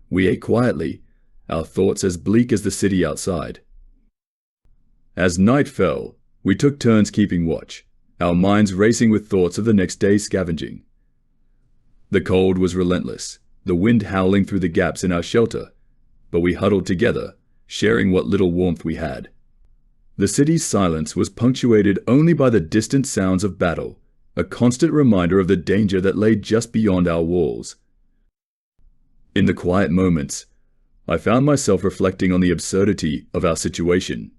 We ate quietly, our thoughts as bleak as the city outside. As night fell, we took turns keeping watch, our minds racing with thoughts of the next day's scavenging. The cold was relentless, the wind howling through the gaps in our shelter, but we huddled together, sharing what little warmth we had. The city's silence was punctuated only by the distant sounds of battle, a constant reminder of the danger that lay just beyond our walls. In the quiet moments, I found myself reflecting on the absurdity of our situation.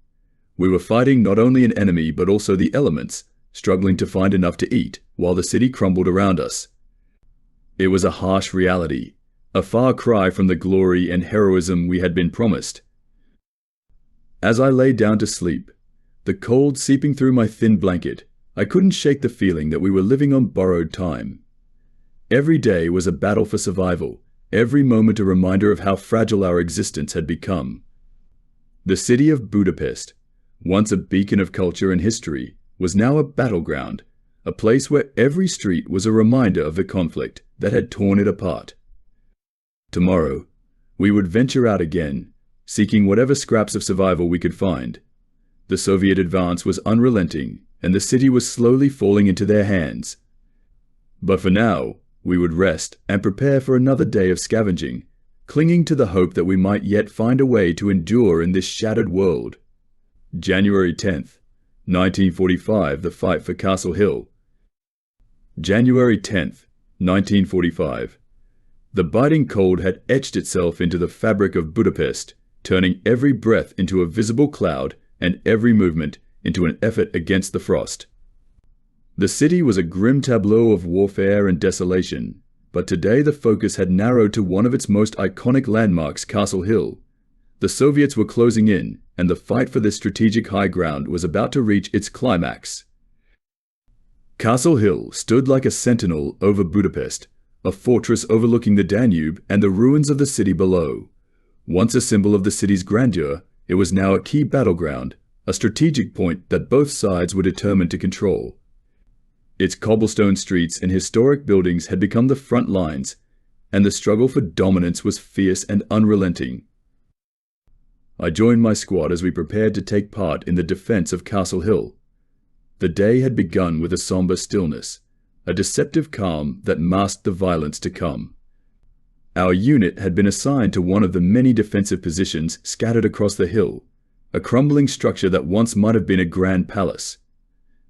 We were fighting not only an enemy but also the elements, struggling to find enough to eat while the city crumbled around us. It was a harsh reality, a far cry from the glory and heroism we had been promised. As I lay down to sleep, the cold seeping through my thin blanket, I couldn't shake the feeling that we were living on borrowed time. Every day was a battle for survival, every moment a reminder of how fragile our existence had become. The city of Budapest, once a beacon of culture and history, was now a battleground, a place where every street was a reminder of the conflict that had torn it apart. Tomorrow, we would venture out again, seeking whatever scraps of survival we could find. The Soviet advance was unrelenting, and the city was slowly falling into their hands. But for now, we would rest and prepare for another day of scavenging, clinging to the hope that we might yet find a way to endure in this shattered world. January 10th, 1945, the fight for Castle Hill. January 10th, 1945. The biting cold had etched itself into the fabric of Budapest, turning every breath into a visible cloud and every movement into an effort against the frost. The city was a grim tableau of warfare and desolation, but today the focus had narrowed to one of its most iconic landmarks, Castle Hill. The Soviets were closing in, and the fight for this strategic high ground was about to reach its climax. Castle Hill stood like a sentinel over Budapest, a fortress overlooking the Danube and the ruins of the city below. Once a symbol of the city's grandeur, it was now a key battleground, a strategic point that both sides were determined to control. Its cobblestone streets and historic buildings had become the front lines, and the struggle for dominance was fierce and unrelenting. I joined my squad as we prepared to take part in the defense of Castle Hill. The day had begun with a somber stillness, a deceptive calm that masked the violence to come. Our unit had been assigned to one of the many defensive positions scattered across the hill, a crumbling structure that once might have been a grand palace.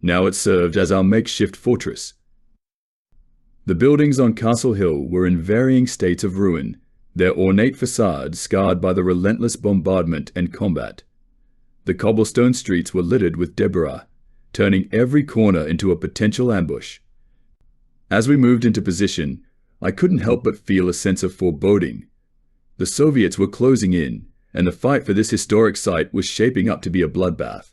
Now it served as our makeshift fortress. The buildings on Castle Hill were in varying states of ruin, their ornate facades scarred by the relentless bombardment and combat. The cobblestone streets were littered with debris, turning every corner into a potential ambush. As we moved into position, I couldn't help but feel a sense of foreboding. The Soviets were closing in, and the fight for this historic site was shaping up to be a bloodbath.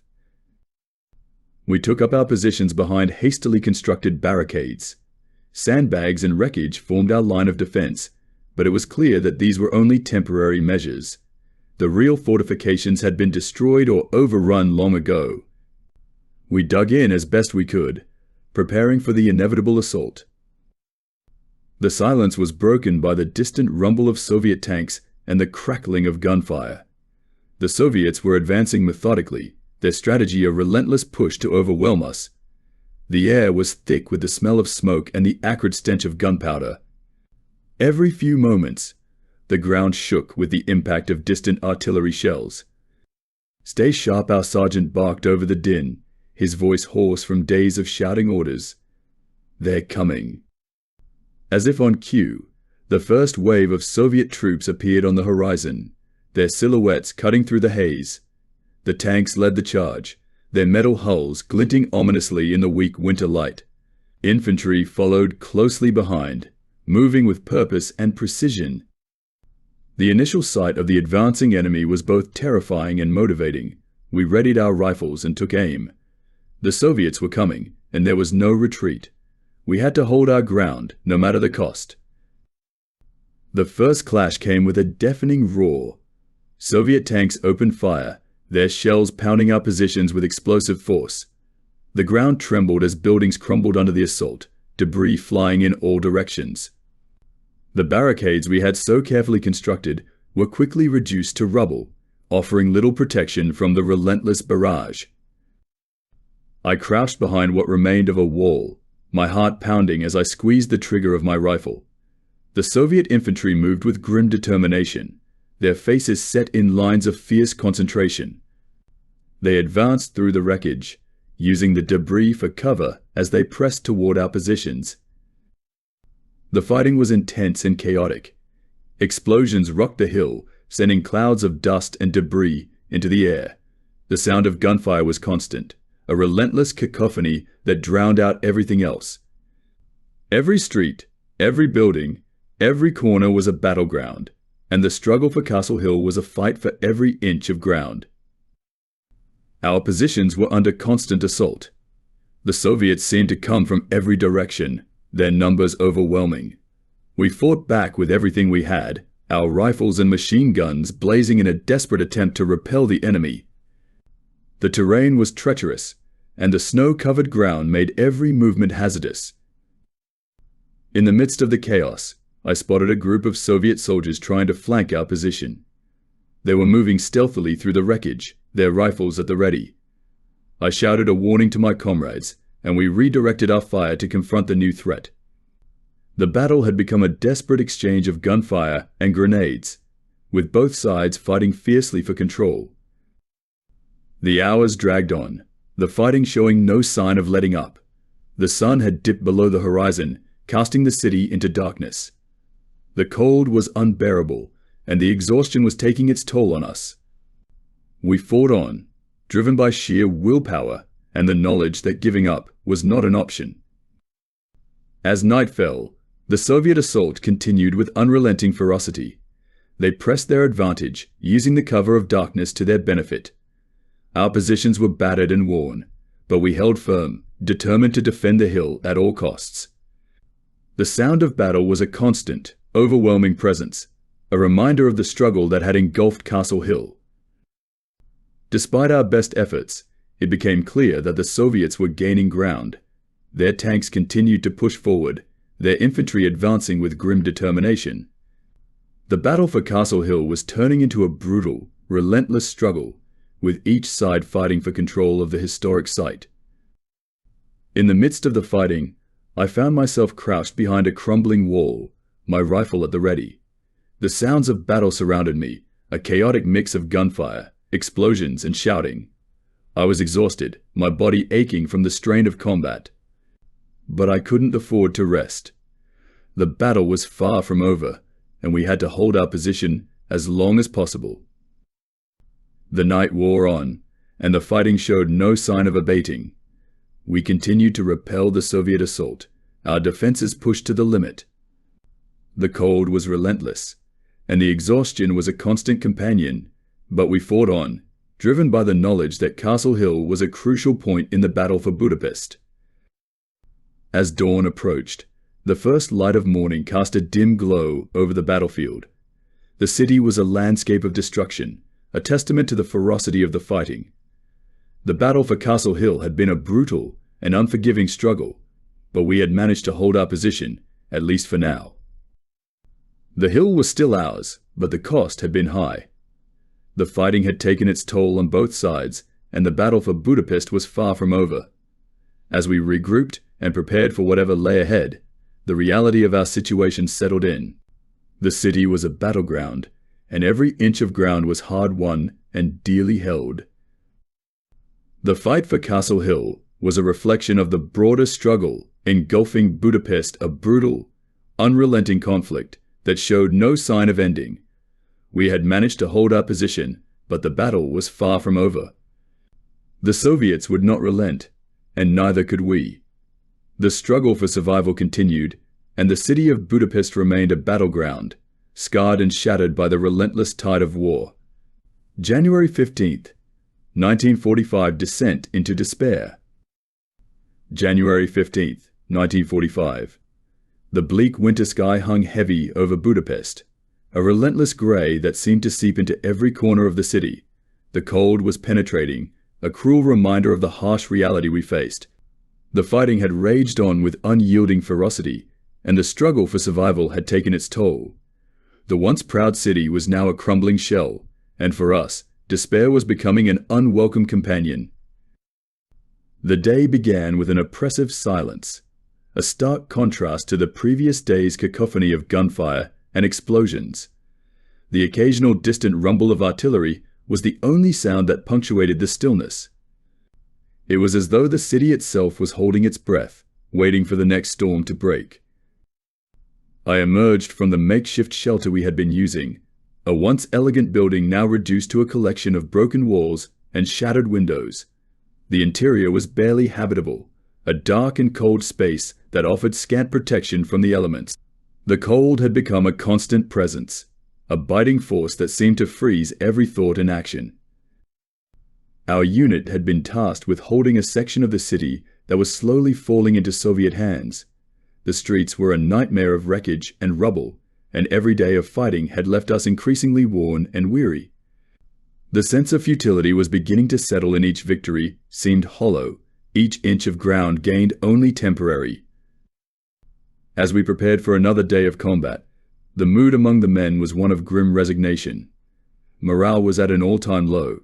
We took up our positions behind hastily constructed barricades. Sandbags and wreckage formed our line of defense, but it was clear that these were only temporary measures. The real fortifications had been destroyed or overrun long ago. We dug in as best we could, preparing for the inevitable assault. The silence was broken by the distant rumble of Soviet tanks and the crackling of gunfire. The Soviets were advancing methodically, their strategy a relentless push to overwhelm us. The air was thick with the smell of smoke and the acrid stench of gunpowder. Every few moments, the ground shook with the impact of distant artillery shells. "Stay sharp," our sergeant barked over the din, his voice hoarse from days of shouting orders. "They're coming." As if on cue, the first wave of Soviet troops appeared on the horizon, their silhouettes cutting through the haze. The tanks led the charge, their metal hulls glinting ominously in the weak winter light. Infantry followed closely behind, moving with purpose and precision. The initial sight of the advancing enemy was both terrifying and motivating. We readied our rifles and took aim. The Soviets were coming, and there was no retreat. We had to hold our ground, no matter the cost. The first clash came with a deafening roar. Soviet tanks opened fire, their shells pounding our positions with explosive force. The ground trembled as buildings crumbled under the assault, debris flying in all directions. The barricades we had so carefully constructed were quickly reduced to rubble, offering little protection from the relentless barrage. I crouched behind what remained of a wall, my heart pounding as I squeezed the trigger of my rifle. The Soviet infantry moved with grim determination, their faces set in lines of fierce concentration. They advanced through the wreckage, using the debris for cover as they pressed toward our positions. The fighting was intense and chaotic. Explosions rocked the hill, sending clouds of dust and debris into the air. The sound of gunfire was constant, a relentless cacophony that drowned out everything else. Every street, every building, every corner was a battleground, and the struggle for Castle Hill was a fight for every inch of ground. Our positions were under constant assault. The Soviets seemed to come from every direction, their numbers overwhelming. We fought back with everything we had, our rifles and machine guns blazing in a desperate attempt to repel the enemy. The terrain was treacherous, and the snow-covered ground made every movement hazardous. In the midst of the chaos, I spotted a group of Soviet soldiers trying to flank our position. They were moving stealthily through the wreckage, their rifles at the ready. I shouted a warning to my comrades, and we redirected our fire to confront the new threat. The battle had become a desperate exchange of gunfire and grenades, with both sides fighting fiercely for control. The hours dragged on, the fighting showing no sign of letting up. The sun had dipped below the horizon, casting the city into darkness. The cold was unbearable, and the exhaustion was taking its toll on us. We fought on, driven by sheer willpower and the knowledge that giving up was not an option. As night fell, the Soviet assault continued with unrelenting ferocity. They pressed their advantage, using the cover of darkness to their benefit. Our positions were battered and worn, but we held firm, determined to defend the hill at all costs. The sound of battle was a constant, overwhelming presence, a reminder of the struggle that had engulfed Castle Hill. Despite our best efforts, it became clear that the Soviets were gaining ground. Their tanks continued to push forward, their infantry advancing with grim determination. The battle for Castle Hill was turning into a brutal, relentless struggle, with each side fighting for control of the historic site. In the midst of the fighting, I found myself crouched behind a crumbling wall, my rifle at the ready. The sounds of battle surrounded me, a chaotic mix of gunfire, explosions, and shouting. I was exhausted, my body aching from the strain of combat. But I couldn't afford to rest. The battle was far from over, and we had to hold our position as long as possible. The night wore on, and the fighting showed no sign of abating. We continued to repel the Soviet assault, our defenses pushed to the limit. The cold was relentless, and the exhaustion was a constant companion, but we fought on, driven by the knowledge that Castle Hill was a crucial point in the battle for Budapest. As dawn approached, the first light of morning cast a dim glow over the battlefield. The city was a landscape of destruction, a testament to the ferocity of the fighting. The battle for Castle Hill had been a brutal and unforgiving struggle, but we had managed to hold our position, at least for now. The hill was still ours, but the cost had been high. The fighting had taken its toll on both sides, and the battle for Budapest was far from over. As we regrouped and prepared for whatever lay ahead, the reality of our situation settled in. The city was a battleground, and every inch of ground was hard won and dearly held. The fight for Castle Hill was a reflection of the broader struggle engulfing Budapest, a brutal, unrelenting conflict that showed no sign of ending. We had managed to hold our position, but the battle was far from over. The Soviets would not relent, and neither could we. The struggle for survival continued, and the city of Budapest remained a battleground, scarred and shattered by the relentless tide of war. January 15th, 1945 descent into despair. January 15th, 1945. The bleak winter sky hung heavy over Budapest, a relentless grey that seemed to seep into every corner of the city. The cold was penetrating, a cruel reminder of the harsh reality we faced. The fighting had raged on with unyielding ferocity, and the struggle for survival had taken its toll. The once proud city was now a crumbling shell, and for us, despair was becoming an unwelcome companion. The day began with an oppressive silence, a stark contrast to the previous day's cacophony of gunfire and explosions. The occasional distant rumble of artillery was the only sound that punctuated the stillness. It was as though the city itself was holding its breath, waiting for the next storm to break. I emerged from the makeshift shelter we had been using, a once elegant building now reduced to a collection of broken walls and shattered windows. The interior was barely habitable, a dark and cold space that offered scant protection from the elements. The cold had become a constant presence, a biting force that seemed to freeze every thought and action. Our unit had been tasked with holding a section of the city that was slowly falling into Soviet hands. The streets were a nightmare of wreckage and rubble, and every day of fighting had left us increasingly worn and weary. The sense of futility was beginning to settle in. Each victory seemed hollow, each inch of ground gained only temporary. As we prepared for another day of combat, the mood among the men was one of grim resignation. Morale was at an all-time low.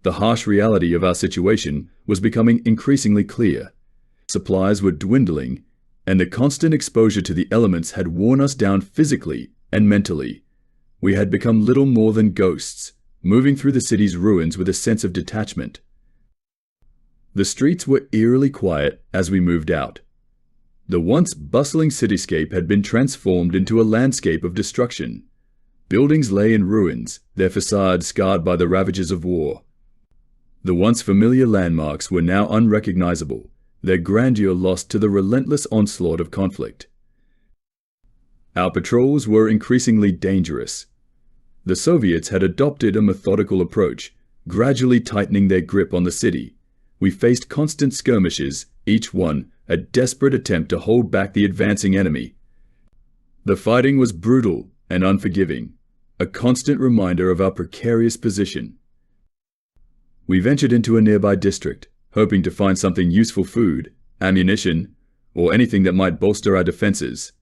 The harsh reality of our situation was becoming increasingly clear. Supplies were dwindling, and the constant exposure to the elements had worn us down physically and mentally. We had become little more than ghosts, moving through the city's ruins with a sense of detachment. The streets were eerily quiet as we moved out. The once bustling cityscape had been transformed into a landscape of destruction. Buildings lay in ruins, their facades scarred by the ravages of war. The once familiar landmarks were now unrecognizable, their grandeur lost to the relentless onslaught of conflict. Our patrols were increasingly dangerous. The Soviets had adopted a methodical approach, gradually tightening their grip on the city. We faced constant skirmishes, each one a desperate attempt to hold back the advancing enemy. The fighting was brutal and unforgiving, a constant reminder of our precarious position. We ventured into a nearby district, hoping to find something useful: food, ammunition, or anything that might bolster our defenses.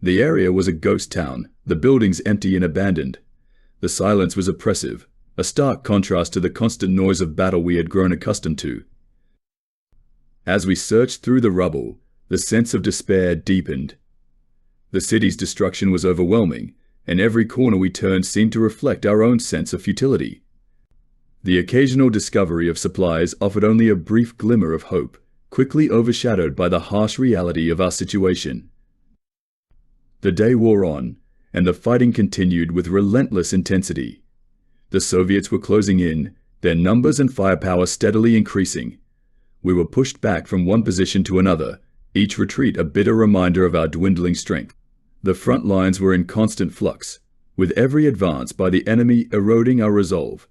The area was a ghost town, the buildings empty and abandoned. The silence was oppressive, a stark contrast to the constant noise of battle we had grown accustomed to. As we searched through the rubble, the sense of despair deepened. The city's destruction was overwhelming, and every corner we turned seemed to reflect our own sense of futility. The occasional discovery of supplies offered only a brief glimmer of hope, quickly overshadowed by the harsh reality of our situation. The day wore on, and the fighting continued with relentless intensity. The Soviets were closing in, their numbers and firepower steadily increasing. We were pushed back from one position to another, each retreat a bitter reminder of our dwindling strength. The front lines were in constant flux, with every advance by the enemy eroding our resolve.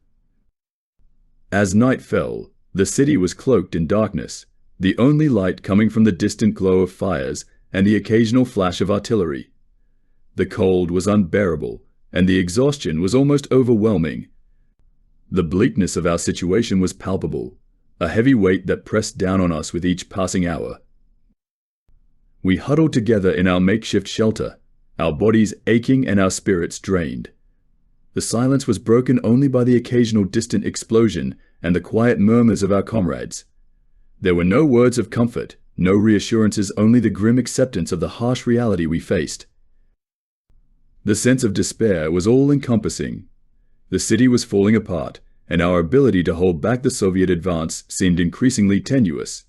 As night fell, the city was cloaked in darkness, the only light coming from the distant glow of fires and the occasional flash of artillery. The cold was unbearable, and the exhaustion was almost overwhelming. The bleakness of our situation was palpable, a heavy weight that pressed down on us with each passing hour. We huddled together in our makeshift shelter, our bodies aching and our spirits drained. The silence was broken only by the occasional distant explosion and the quiet murmurs of our comrades. There were no words of comfort, no reassurances, only the grim acceptance of the harsh reality we faced. The sense of despair was all-encompassing. The city was falling apart, and our ability to hold back the Soviet advance seemed increasingly tenuous.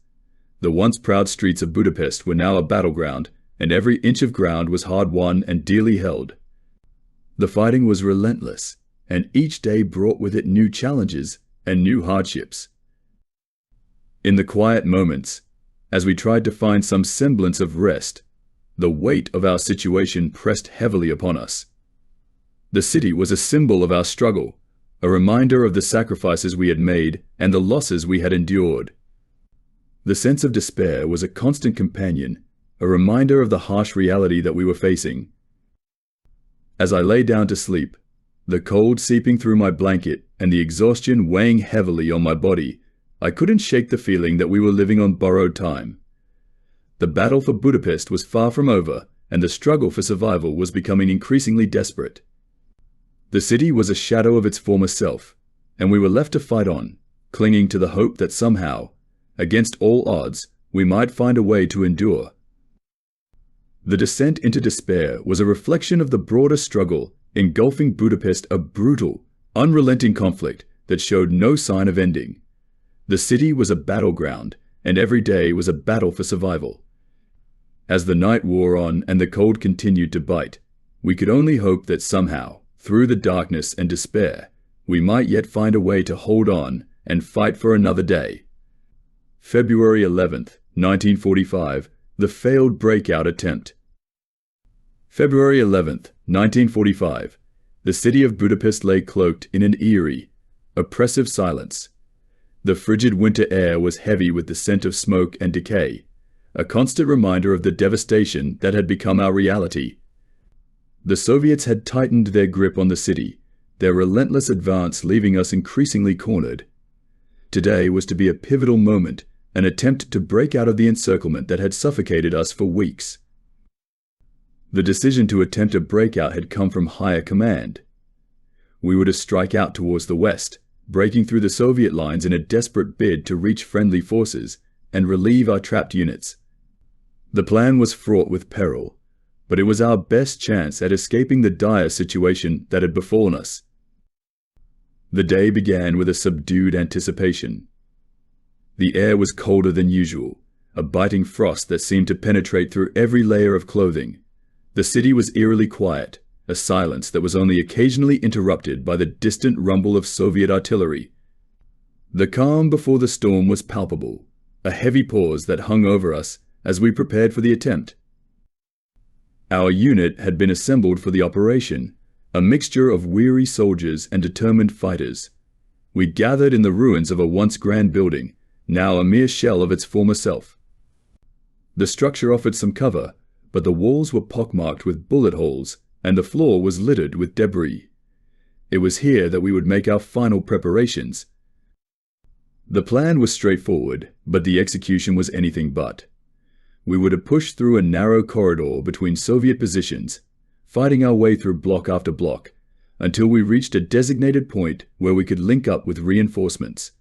The once proud streets of Budapest were now a battleground, and every inch of ground was hard-won and dearly held. The fighting was relentless, and each day brought with it new challenges and new hardships. In the quiet moments, as we tried to find some semblance of rest, the weight of our situation pressed heavily upon us. The city was a symbol of our struggle, a reminder of the sacrifices we had made and the losses we had endured. The sense of despair was a constant companion, a reminder of the harsh reality that we were facing. As I lay down to sleep, the cold seeping through my blanket and the exhaustion weighing heavily on my body, I couldn't shake the feeling that we were living on borrowed time. The battle for Budapest was far from over, and the struggle for survival was becoming increasingly desperate. The city was a shadow of its former self, and we were left to fight on, clinging to the hope that somehow, against all odds, we might find a way to endure. The descent into despair was a reflection of the broader struggle engulfing Budapest, a brutal, unrelenting conflict that showed no sign of ending. The city was a battleground, and every day was a battle for survival. As the night wore on and the cold continued to bite, we could only hope that somehow, through the darkness and despair, we might yet find a way to hold on and fight for another day. February 11th, 1945, the failed breakout attempt. February 11th, 1945, the city of Budapest lay cloaked in an eerie, oppressive silence. The frigid winter air was heavy with the scent of smoke and decay, a constant reminder of the devastation that had become our reality. The Soviets had tightened their grip on the city, their relentless advance leaving us increasingly cornered. Today was to be a pivotal moment, an attempt to break out of the encirclement that had suffocated us for weeks. The decision to attempt a breakout had come from higher command. We were to strike out towards the west, breaking through the Soviet lines in a desperate bid to reach friendly forces and relieve our trapped units. The plan was fraught with peril, but it was our best chance at escaping the dire situation that had befallen us. The day began with a subdued anticipation. The air was colder than usual, a biting frost that seemed to penetrate through every layer of clothing. The city was eerily quiet, a silence that was only occasionally interrupted by the distant rumble of Soviet artillery. The calm before the storm was palpable, a heavy pause that hung over us as we prepared for the attempt. Our unit had been assembled for the operation, a mixture of weary soldiers and determined fighters. We gathered in the ruins of a once grand building, now a mere shell of its former self. The structure offered some cover, but the walls were pockmarked with bullet holes, and the floor was littered with debris. It was here that we would make our final preparations. The plan was straightforward, but the execution was anything but. We were to push through a narrow corridor between Soviet positions, fighting our way through block after block, until we reached a designated point where we could link up with reinforcements.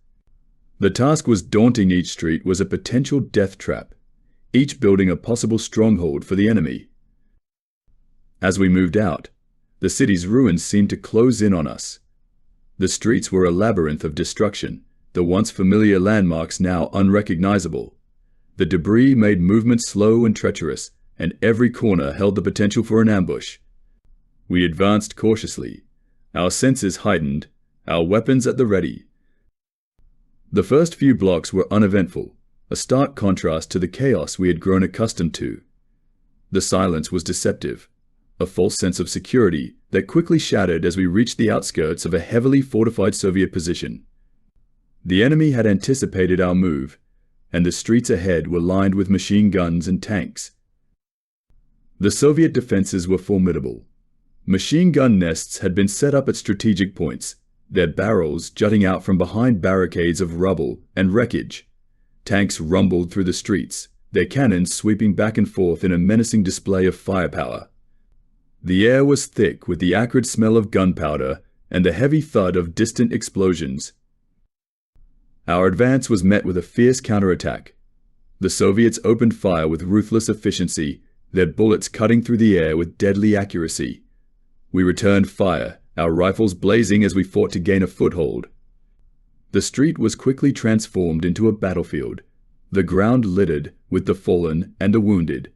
The task was daunting. Each street was a potential death trap, each building a possible stronghold for the enemy. As we moved out, the city's ruins seemed to close in on us. The streets were a labyrinth of destruction, the once familiar landmarks now unrecognizable. The debris made movement slow and treacherous, and every corner held the potential for an ambush. We advanced cautiously, our senses heightened, our weapons at the ready. The first few blocks were uneventful, a stark contrast to the chaos we had grown accustomed to. The silence was deceptive, a false sense of security that quickly shattered as we reached the outskirts of a heavily fortified Soviet position. The enemy had anticipated our move, and the streets ahead were lined with machine guns and tanks. The Soviet defenses were formidable. Machine gun nests had been set up at strategic points, their barrels jutting out from behind barricades of rubble and wreckage. Tanks rumbled through the streets, their cannons sweeping back and forth in a menacing display of firepower. The air was thick with the acrid smell of gunpowder and the heavy thud of distant explosions. Our advance was met with a fierce counterattack. The Soviets opened fire with ruthless efficiency, their bullets cutting through the air with deadly accuracy. We returned fire, our rifles blazing as we fought to gain a foothold. The street was quickly transformed into a battlefield, the ground littered with the fallen and the wounded.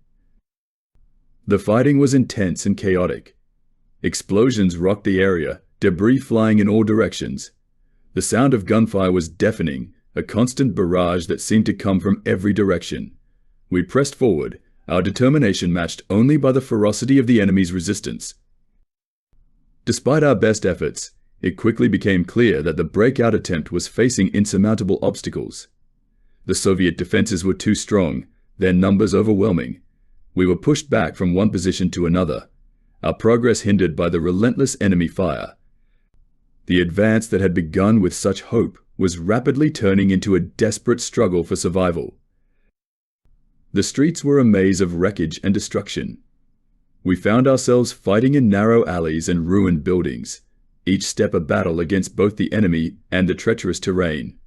The fighting was intense and chaotic. Explosions rocked the area, debris flying in all directions. The sound of gunfire was deafening, a constant barrage that seemed to come from every direction. We pressed forward, our determination matched only by the ferocity of the enemy's resistance. Despite our best efforts, it quickly became clear that the breakout attempt was facing insurmountable obstacles. The Soviet defenses were too strong, their numbers overwhelming, We were pushed back from one position to another, our progress hindered by the relentless enemy fire. The advance that had begun with such hope was rapidly turning into a desperate struggle for survival. The streets were a maze of wreckage and destruction. We found ourselves fighting in narrow alleys and ruined buildings, each step a battle against both the enemy and the treacherous terrain.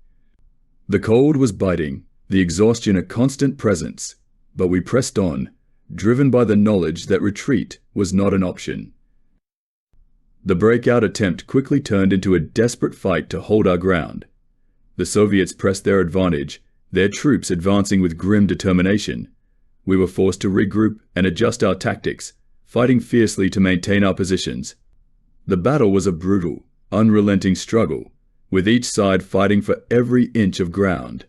The cold was biting, the exhaustion a constant presence, but we pressed on, driven by the knowledge that retreat was not an option. The breakout attempt quickly turned into a desperate fight to hold our ground. The Soviets pressed their advantage, their troops advancing with grim determination. We were forced to regroup and adjust our tactics, fighting fiercely to maintain our positions. The battle was a brutal, unrelenting struggle, with each side fighting for every inch of ground.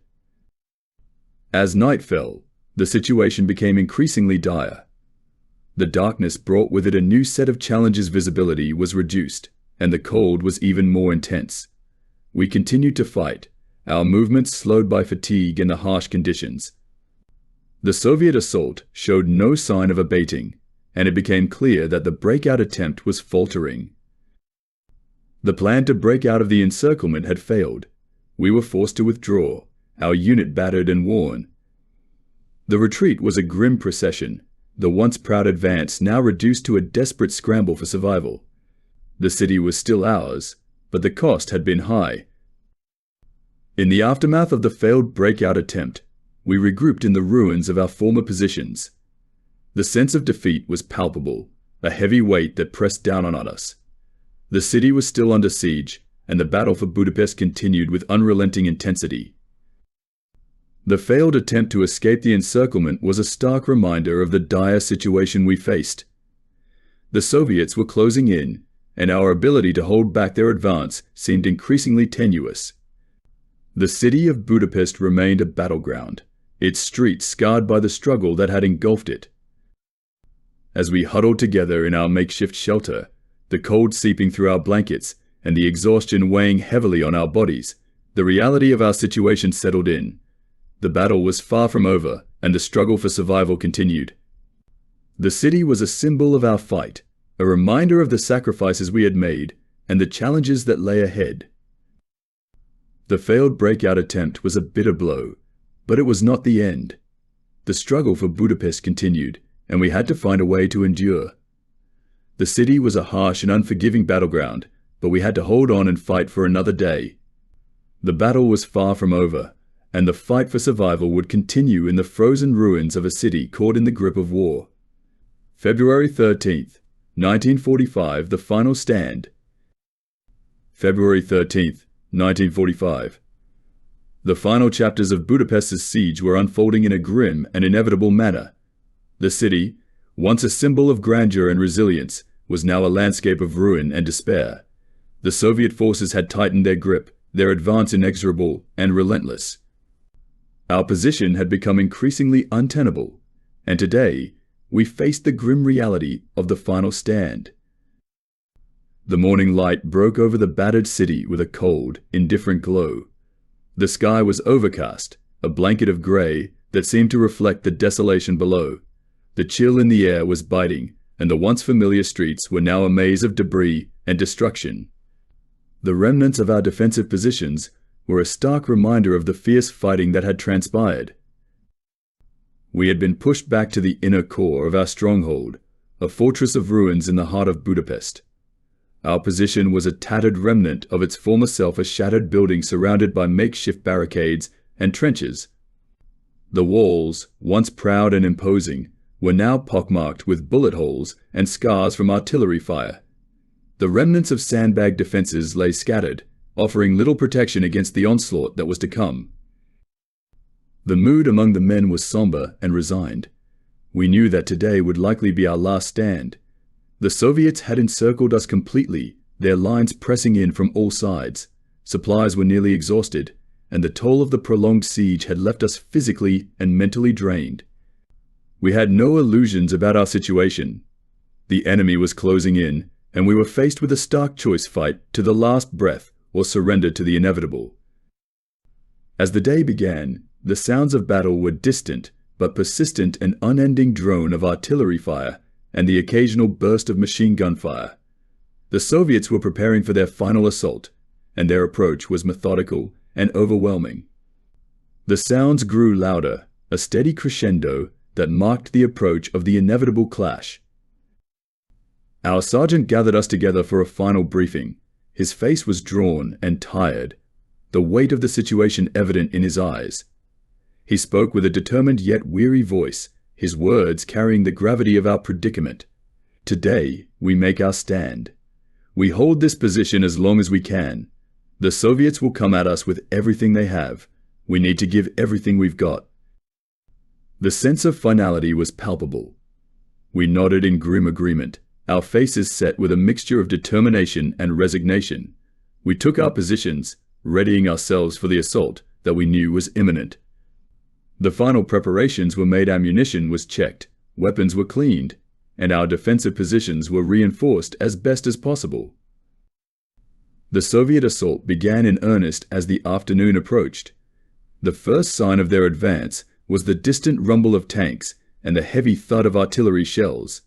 As night fell, the situation became increasingly dire. The darkness brought with it a new set of challenges. Visibility was reduced, and the cold was even more intense. We continued to fight, our movements slowed by fatigue and the harsh conditions. The Soviet assault showed no sign of abating, and it became clear that the breakout attempt was faltering. The plan to break out of the encirclement had failed. We were forced to withdraw, our unit battered and worn. The retreat was a grim procession, the once proud advance now reduced to a desperate scramble for survival. The city was still ours, but the cost had been high. In the aftermath of the failed breakout attempt, we regrouped in the ruins of our former positions. The sense of defeat was palpable, a heavy weight that pressed down on us. The city was still under siege, and the battle for Budapest continued with unrelenting intensity. The failed attempt to escape the encirclement was a stark reminder of the dire situation we faced. The Soviets were closing in, and our ability to hold back their advance seemed increasingly tenuous. The city of Budapest remained a battleground, its streets scarred by the struggle that had engulfed it. As we huddled together in our makeshift shelter, the cold seeping through our blankets and the exhaustion weighing heavily on our bodies, the reality of our situation settled in. The battle was far from over, and the struggle for survival continued. The city was a symbol of our fight, a reminder of the sacrifices we had made and the challenges that lay ahead. The failed breakout attempt was a bitter blow, but it was not the end. The struggle for Budapest continued, and we had to find a way to endure. The city was a harsh and unforgiving battleground, but we had to hold on and fight for another day. The battle was far from over, and the fight for survival would continue in the frozen ruins of a city caught in the grip of war. February 13th, 1945, the final stand. February 13th, 1945. The final chapters of Budapest's siege were unfolding in a grim and inevitable manner. The city, once a symbol of grandeur and resilience, was now a landscape of ruin and despair. The Soviet forces had tightened their grip, their advance inexorable and relentless. Our position had become increasingly untenable, and today we faced the grim reality of the final stand. The morning light broke over the battered city with a cold, indifferent glow. The sky was overcast, a blanket of gray that seemed to reflect the desolation below. The chill in the air was biting, and the once familiar streets were now a maze of debris and destruction. The remnants of our defensive positions were a stark reminder of the fierce fighting that had transpired. We had been pushed back to the inner core of our stronghold, a fortress of ruins in the heart of Budapest. Our position was a tattered remnant of its former self, a shattered building surrounded by makeshift barricades and trenches. The walls, once proud and imposing, were now pockmarked with bullet holes and scars from artillery fire. The remnants of sandbag defenses lay scattered, offering little protection against the onslaught that was to come. The mood among the men was somber and resigned. We knew that today would likely be our last stand. The Soviets had encircled us completely, their lines pressing in from all sides. Supplies were nearly exhausted, and the toll of the prolonged siege had left us physically and mentally drained. We had no illusions about our situation. The enemy was closing in, and we were faced with a stark choice: fight to the last breath or surrender to the inevitable. As the day began, the sounds of battle were distant but persistent and unending drone of artillery fire and the occasional burst of machine gun fire. The Soviets were preparing for their final assault, and their approach was methodical and overwhelming. The sounds grew louder, a steady crescendo that marked the approach of the inevitable clash. Our sergeant gathered us together for a final briefing. His face was drawn and tired, the weight of the situation evident in his eyes. He spoke with a determined yet weary voice, his words carrying the gravity of our predicament. Today, we make our stand. We hold this position as long as we can. The Soviets will come at us with everything they have. We need to give everything we've got. The sense of finality was palpable. We nodded in grim agreement, our faces set with a mixture of determination and resignation. We took our positions, readying ourselves for the assault that we knew was imminent. The final preparations were made, ammunition was checked, weapons were cleaned, and our defensive positions were reinforced as best as possible. The Soviet assault began in earnest as the afternoon approached. The first sign of their advance was the distant rumble of tanks and the heavy thud of artillery shells.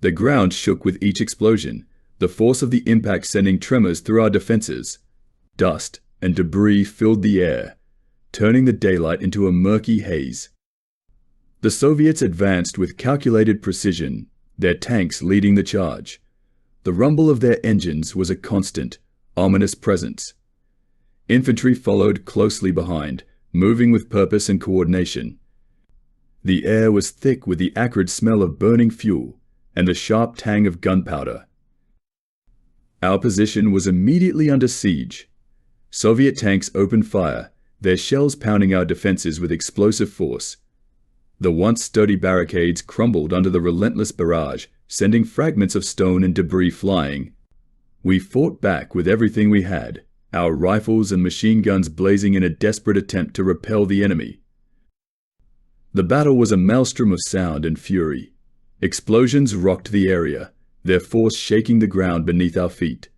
The ground shook with each explosion, the force of the impact sending tremors through our defenses. Dust and debris filled the air, turning the daylight into a murky haze. The Soviets advanced with calculated precision, their tanks leading the charge. The rumble of their engines was a constant, ominous presence. Infantry followed closely behind, moving with purpose and coordination. The air was thick with the acrid smell of burning fuel and the sharp tang of gunpowder. Our position was immediately under siege. Soviet tanks opened fire, their shells pounding our defenses with explosive force. The once sturdy barricades crumbled under the relentless barrage, sending fragments of stone and debris flying. We fought back with everything we had, our rifles and machine guns blazing in a desperate attempt to repel the enemy. The battle was a maelstrom of sound and fury. Explosions rocked the area, their force shaking the ground beneath our feet.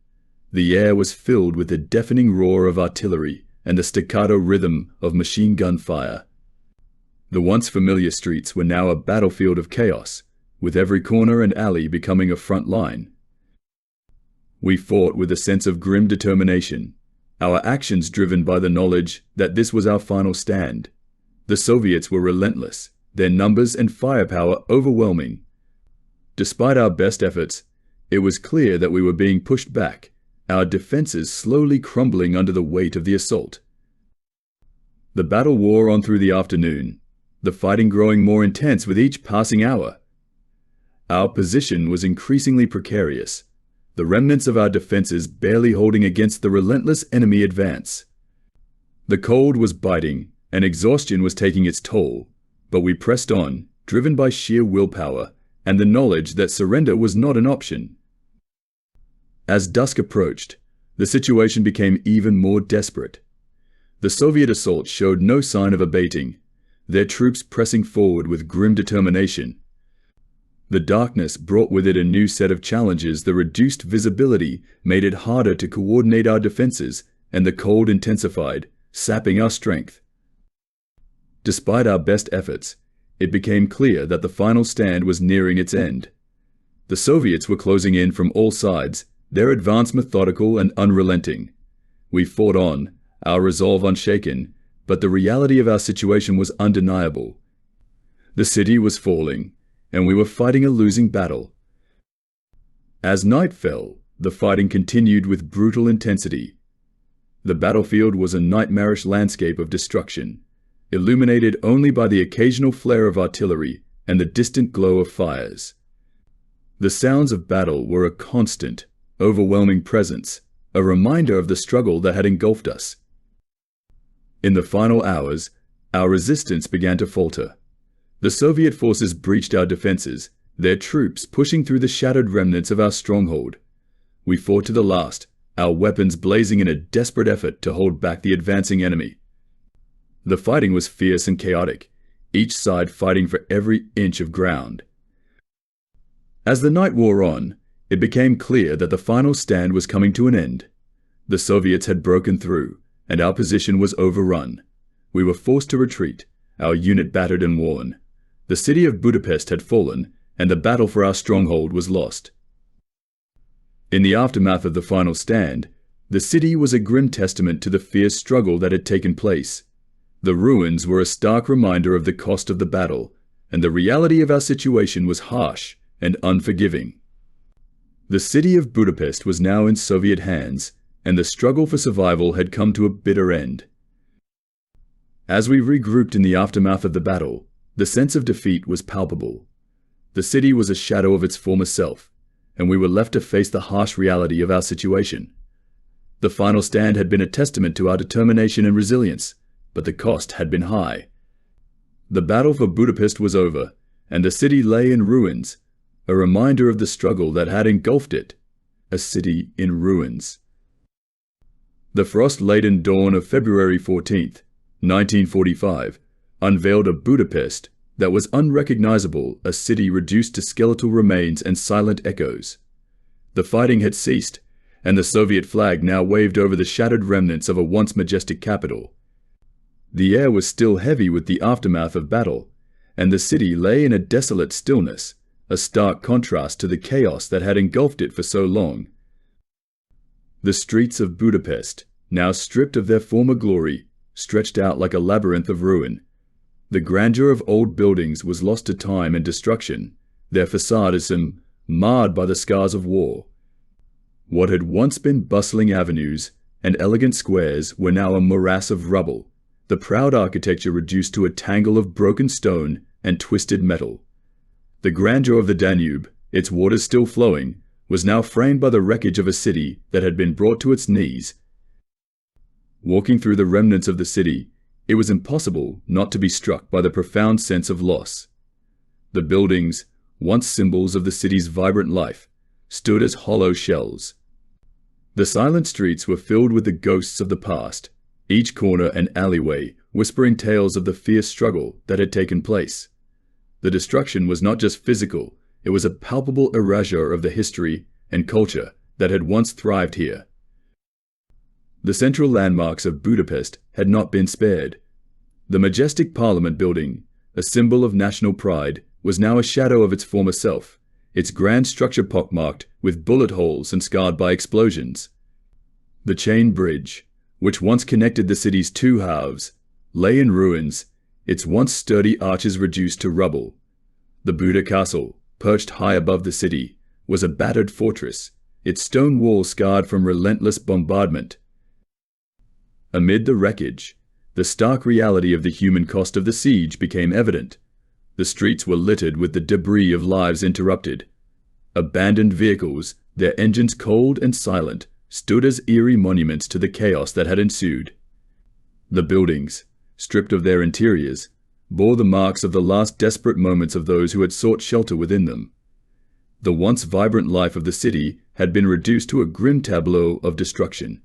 The air was filled with the deafening roar of artillery and the staccato rhythm of machine gun fire. The once familiar streets were now a battlefield of chaos, with every corner and alley becoming a front line. We fought with a sense of grim determination, our actions driven by the knowledge that this was our final stand. The Soviets were relentless, their numbers and firepower overwhelming. Despite our best efforts, it was clear that we were being pushed back, our defenses slowly crumbling under the weight of the assault. The battle wore on through the afternoon, the fighting growing more intense with each passing hour. Our position was increasingly precarious, the remnants of our defenses barely holding against the relentless enemy advance. The cold was biting, and exhaustion was taking its toll, but we pressed on, driven by sheer willpower and the knowledge that surrender was not an option. As dusk approached, the situation became even more desperate. The Soviet assault showed no sign of abating, their troops pressing forward with grim determination. The darkness brought with it a new set of challenges. The reduced visibility made it harder to coordinate our defenses, and the cold intensified, sapping our strength. Despite our best efforts, it became clear that the final stand was nearing its end. The Soviets were closing in from all sides, their advance methodical and unrelenting. We fought on, our resolve unshaken, but the reality of our situation was undeniable. The city was falling, and we were fighting a losing battle. As night fell, the fighting continued with brutal intensity. The battlefield was a nightmarish landscape of destruction, illuminated only by the occasional flare of artillery and the distant glow of fires. The sounds of battle were a constant, overwhelming presence, a reminder of the struggle that had engulfed us. In the final hours, our resistance began to falter. The Soviet forces breached our defenses, their troops pushing through the shattered remnants of our stronghold. We fought to the last, our weapons blazing in a desperate effort to hold back the advancing enemy. The fighting was fierce and chaotic, each side fighting for every inch of ground. As the night wore on, it became clear that the final stand was coming to an end. The Soviets had broken through, and our position was overrun. We were forced to retreat, our unit battered and worn. The city of Budapest had fallen, and the battle for our stronghold was lost. In the aftermath of the final stand, the city was a grim testament to the fierce struggle that had taken place. The ruins were a stark reminder of the cost of the battle, and the reality of our situation was harsh and unforgiving. The city of Budapest was now in Soviet hands, and the struggle for survival had come to a bitter end. As we regrouped in the aftermath of the battle, the sense of defeat was palpable. The city was a shadow of its former self, and we were left to face the harsh reality of our situation. The final stand had been a testament to our determination and resilience, but the cost had been high. The battle for Budapest was over, and the city lay in ruins, a reminder of the struggle that had engulfed it, a city in ruins. The frost-laden dawn of February 14th, 1945, unveiled a Budapest that was unrecognizable, a city reduced to skeletal remains and silent echoes. The fighting had ceased, and the Soviet flag now waved over the shattered remnants of a once majestic capital. The air was still heavy with the aftermath of battle, and the city lay in a desolate stillness, a stark contrast to the chaos that had engulfed it for so long. The streets of Budapest, now stripped of their former glory, stretched out like a labyrinth of ruin. The grandeur of old buildings was lost to time and destruction, their facadism marred by the scars of war. What had once been bustling avenues and elegant squares were now a morass of rubble, the proud architecture reduced to a tangle of broken stone and twisted metal. The grandeur of the Danube, its waters still flowing, was now framed by the wreckage of a city that had been brought to its knees. Walking through the remnants of the city, it was impossible not to be struck by the profound sense of loss. The buildings, once symbols of the city's vibrant life, stood as hollow shells. The silent streets were filled with the ghosts of the past, each corner and alleyway whispering tales of the fierce struggle that had taken place. The destruction was not just physical, it was a palpable erasure of the history and culture that had once thrived here. The central landmarks of Budapest had not been spared. The majestic Parliament building, a symbol of national pride, was now a shadow of its former self, its grand structure pockmarked with bullet holes and scarred by explosions. The chain bridge, which once connected the city's two halves, lay in ruins, its once sturdy arches reduced to rubble. The Buda Castle, perched high above the city, was a battered fortress, its stone walls scarred from relentless bombardment. Amid the wreckage, the stark reality of the human cost of the siege became evident. The streets were littered with the debris of lives interrupted. Abandoned vehicles, their engines cold and silent, stood as eerie monuments to the chaos that had ensued. The buildings, stripped of their interiors, bore the marks of the last desperate moments of those who had sought shelter within them. The once vibrant life of the city had been reduced to a grim tableau of destruction.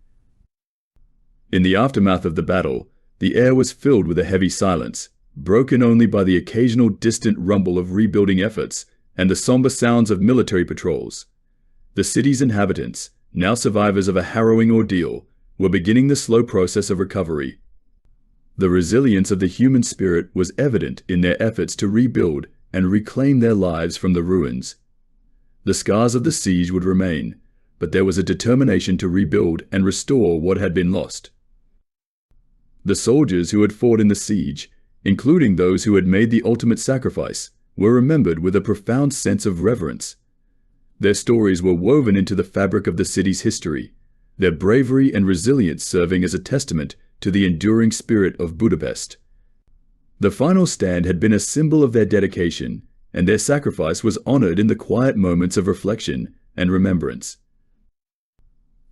In the aftermath of the battle, the air was filled with a heavy silence, broken only by the occasional distant rumble of rebuilding efforts and the somber sounds of military patrols. The city's inhabitants, now survivors of a harrowing ordeal, were beginning the slow process of recovery. The resilience of the human spirit was evident in their efforts to rebuild and reclaim their lives from the ruins. The scars of the siege would remain, but there was a determination to rebuild and restore what had been lost. The soldiers who had fought in the siege, including those who had made the ultimate sacrifice, were remembered with a profound sense of reverence. Their stories were woven into the fabric of the city's history, their bravery and resilience serving as a testament to the enduring spirit of Budapest. The final stand had been a symbol of their dedication, and their sacrifice was honored in the quiet moments of reflection and remembrance.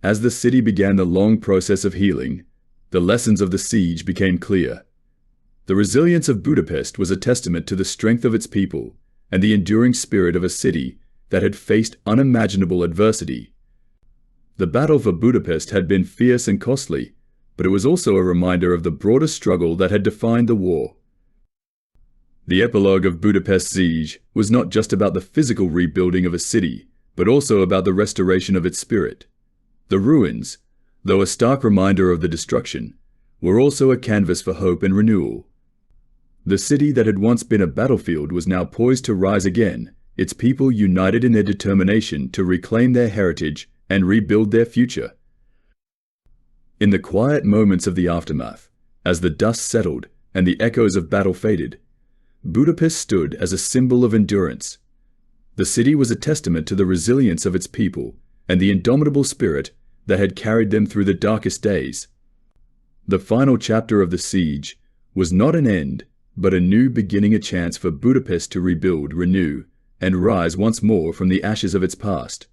As the city began the long process of healing, the lessons of the siege became clear. The resilience of Budapest was a testament to the strength of its people and the enduring spirit of a city that had faced unimaginable adversity. The battle for Budapest had been fierce and costly, but it was also a reminder of the broader struggle that had defined the war. The epilogue of Budapest's siege was not just about the physical rebuilding of a city, but also about the restoration of its spirit. The ruins, though a stark reminder of the destruction, were also a canvas for hope and renewal. The city that had once been a battlefield was now poised to rise again, its people united in their determination to reclaim their heritage and rebuild their future. In the quiet moments of the aftermath, as the dust settled and the echoes of battle faded, Budapest stood as a symbol of endurance. The city was a testament to the resilience of its people and the indomitable spirit that had carried them through the darkest days. The final chapter of the siege was not an end, but a new beginning, a chance for Budapest to rebuild, renew, and rise once more from the ashes of its past.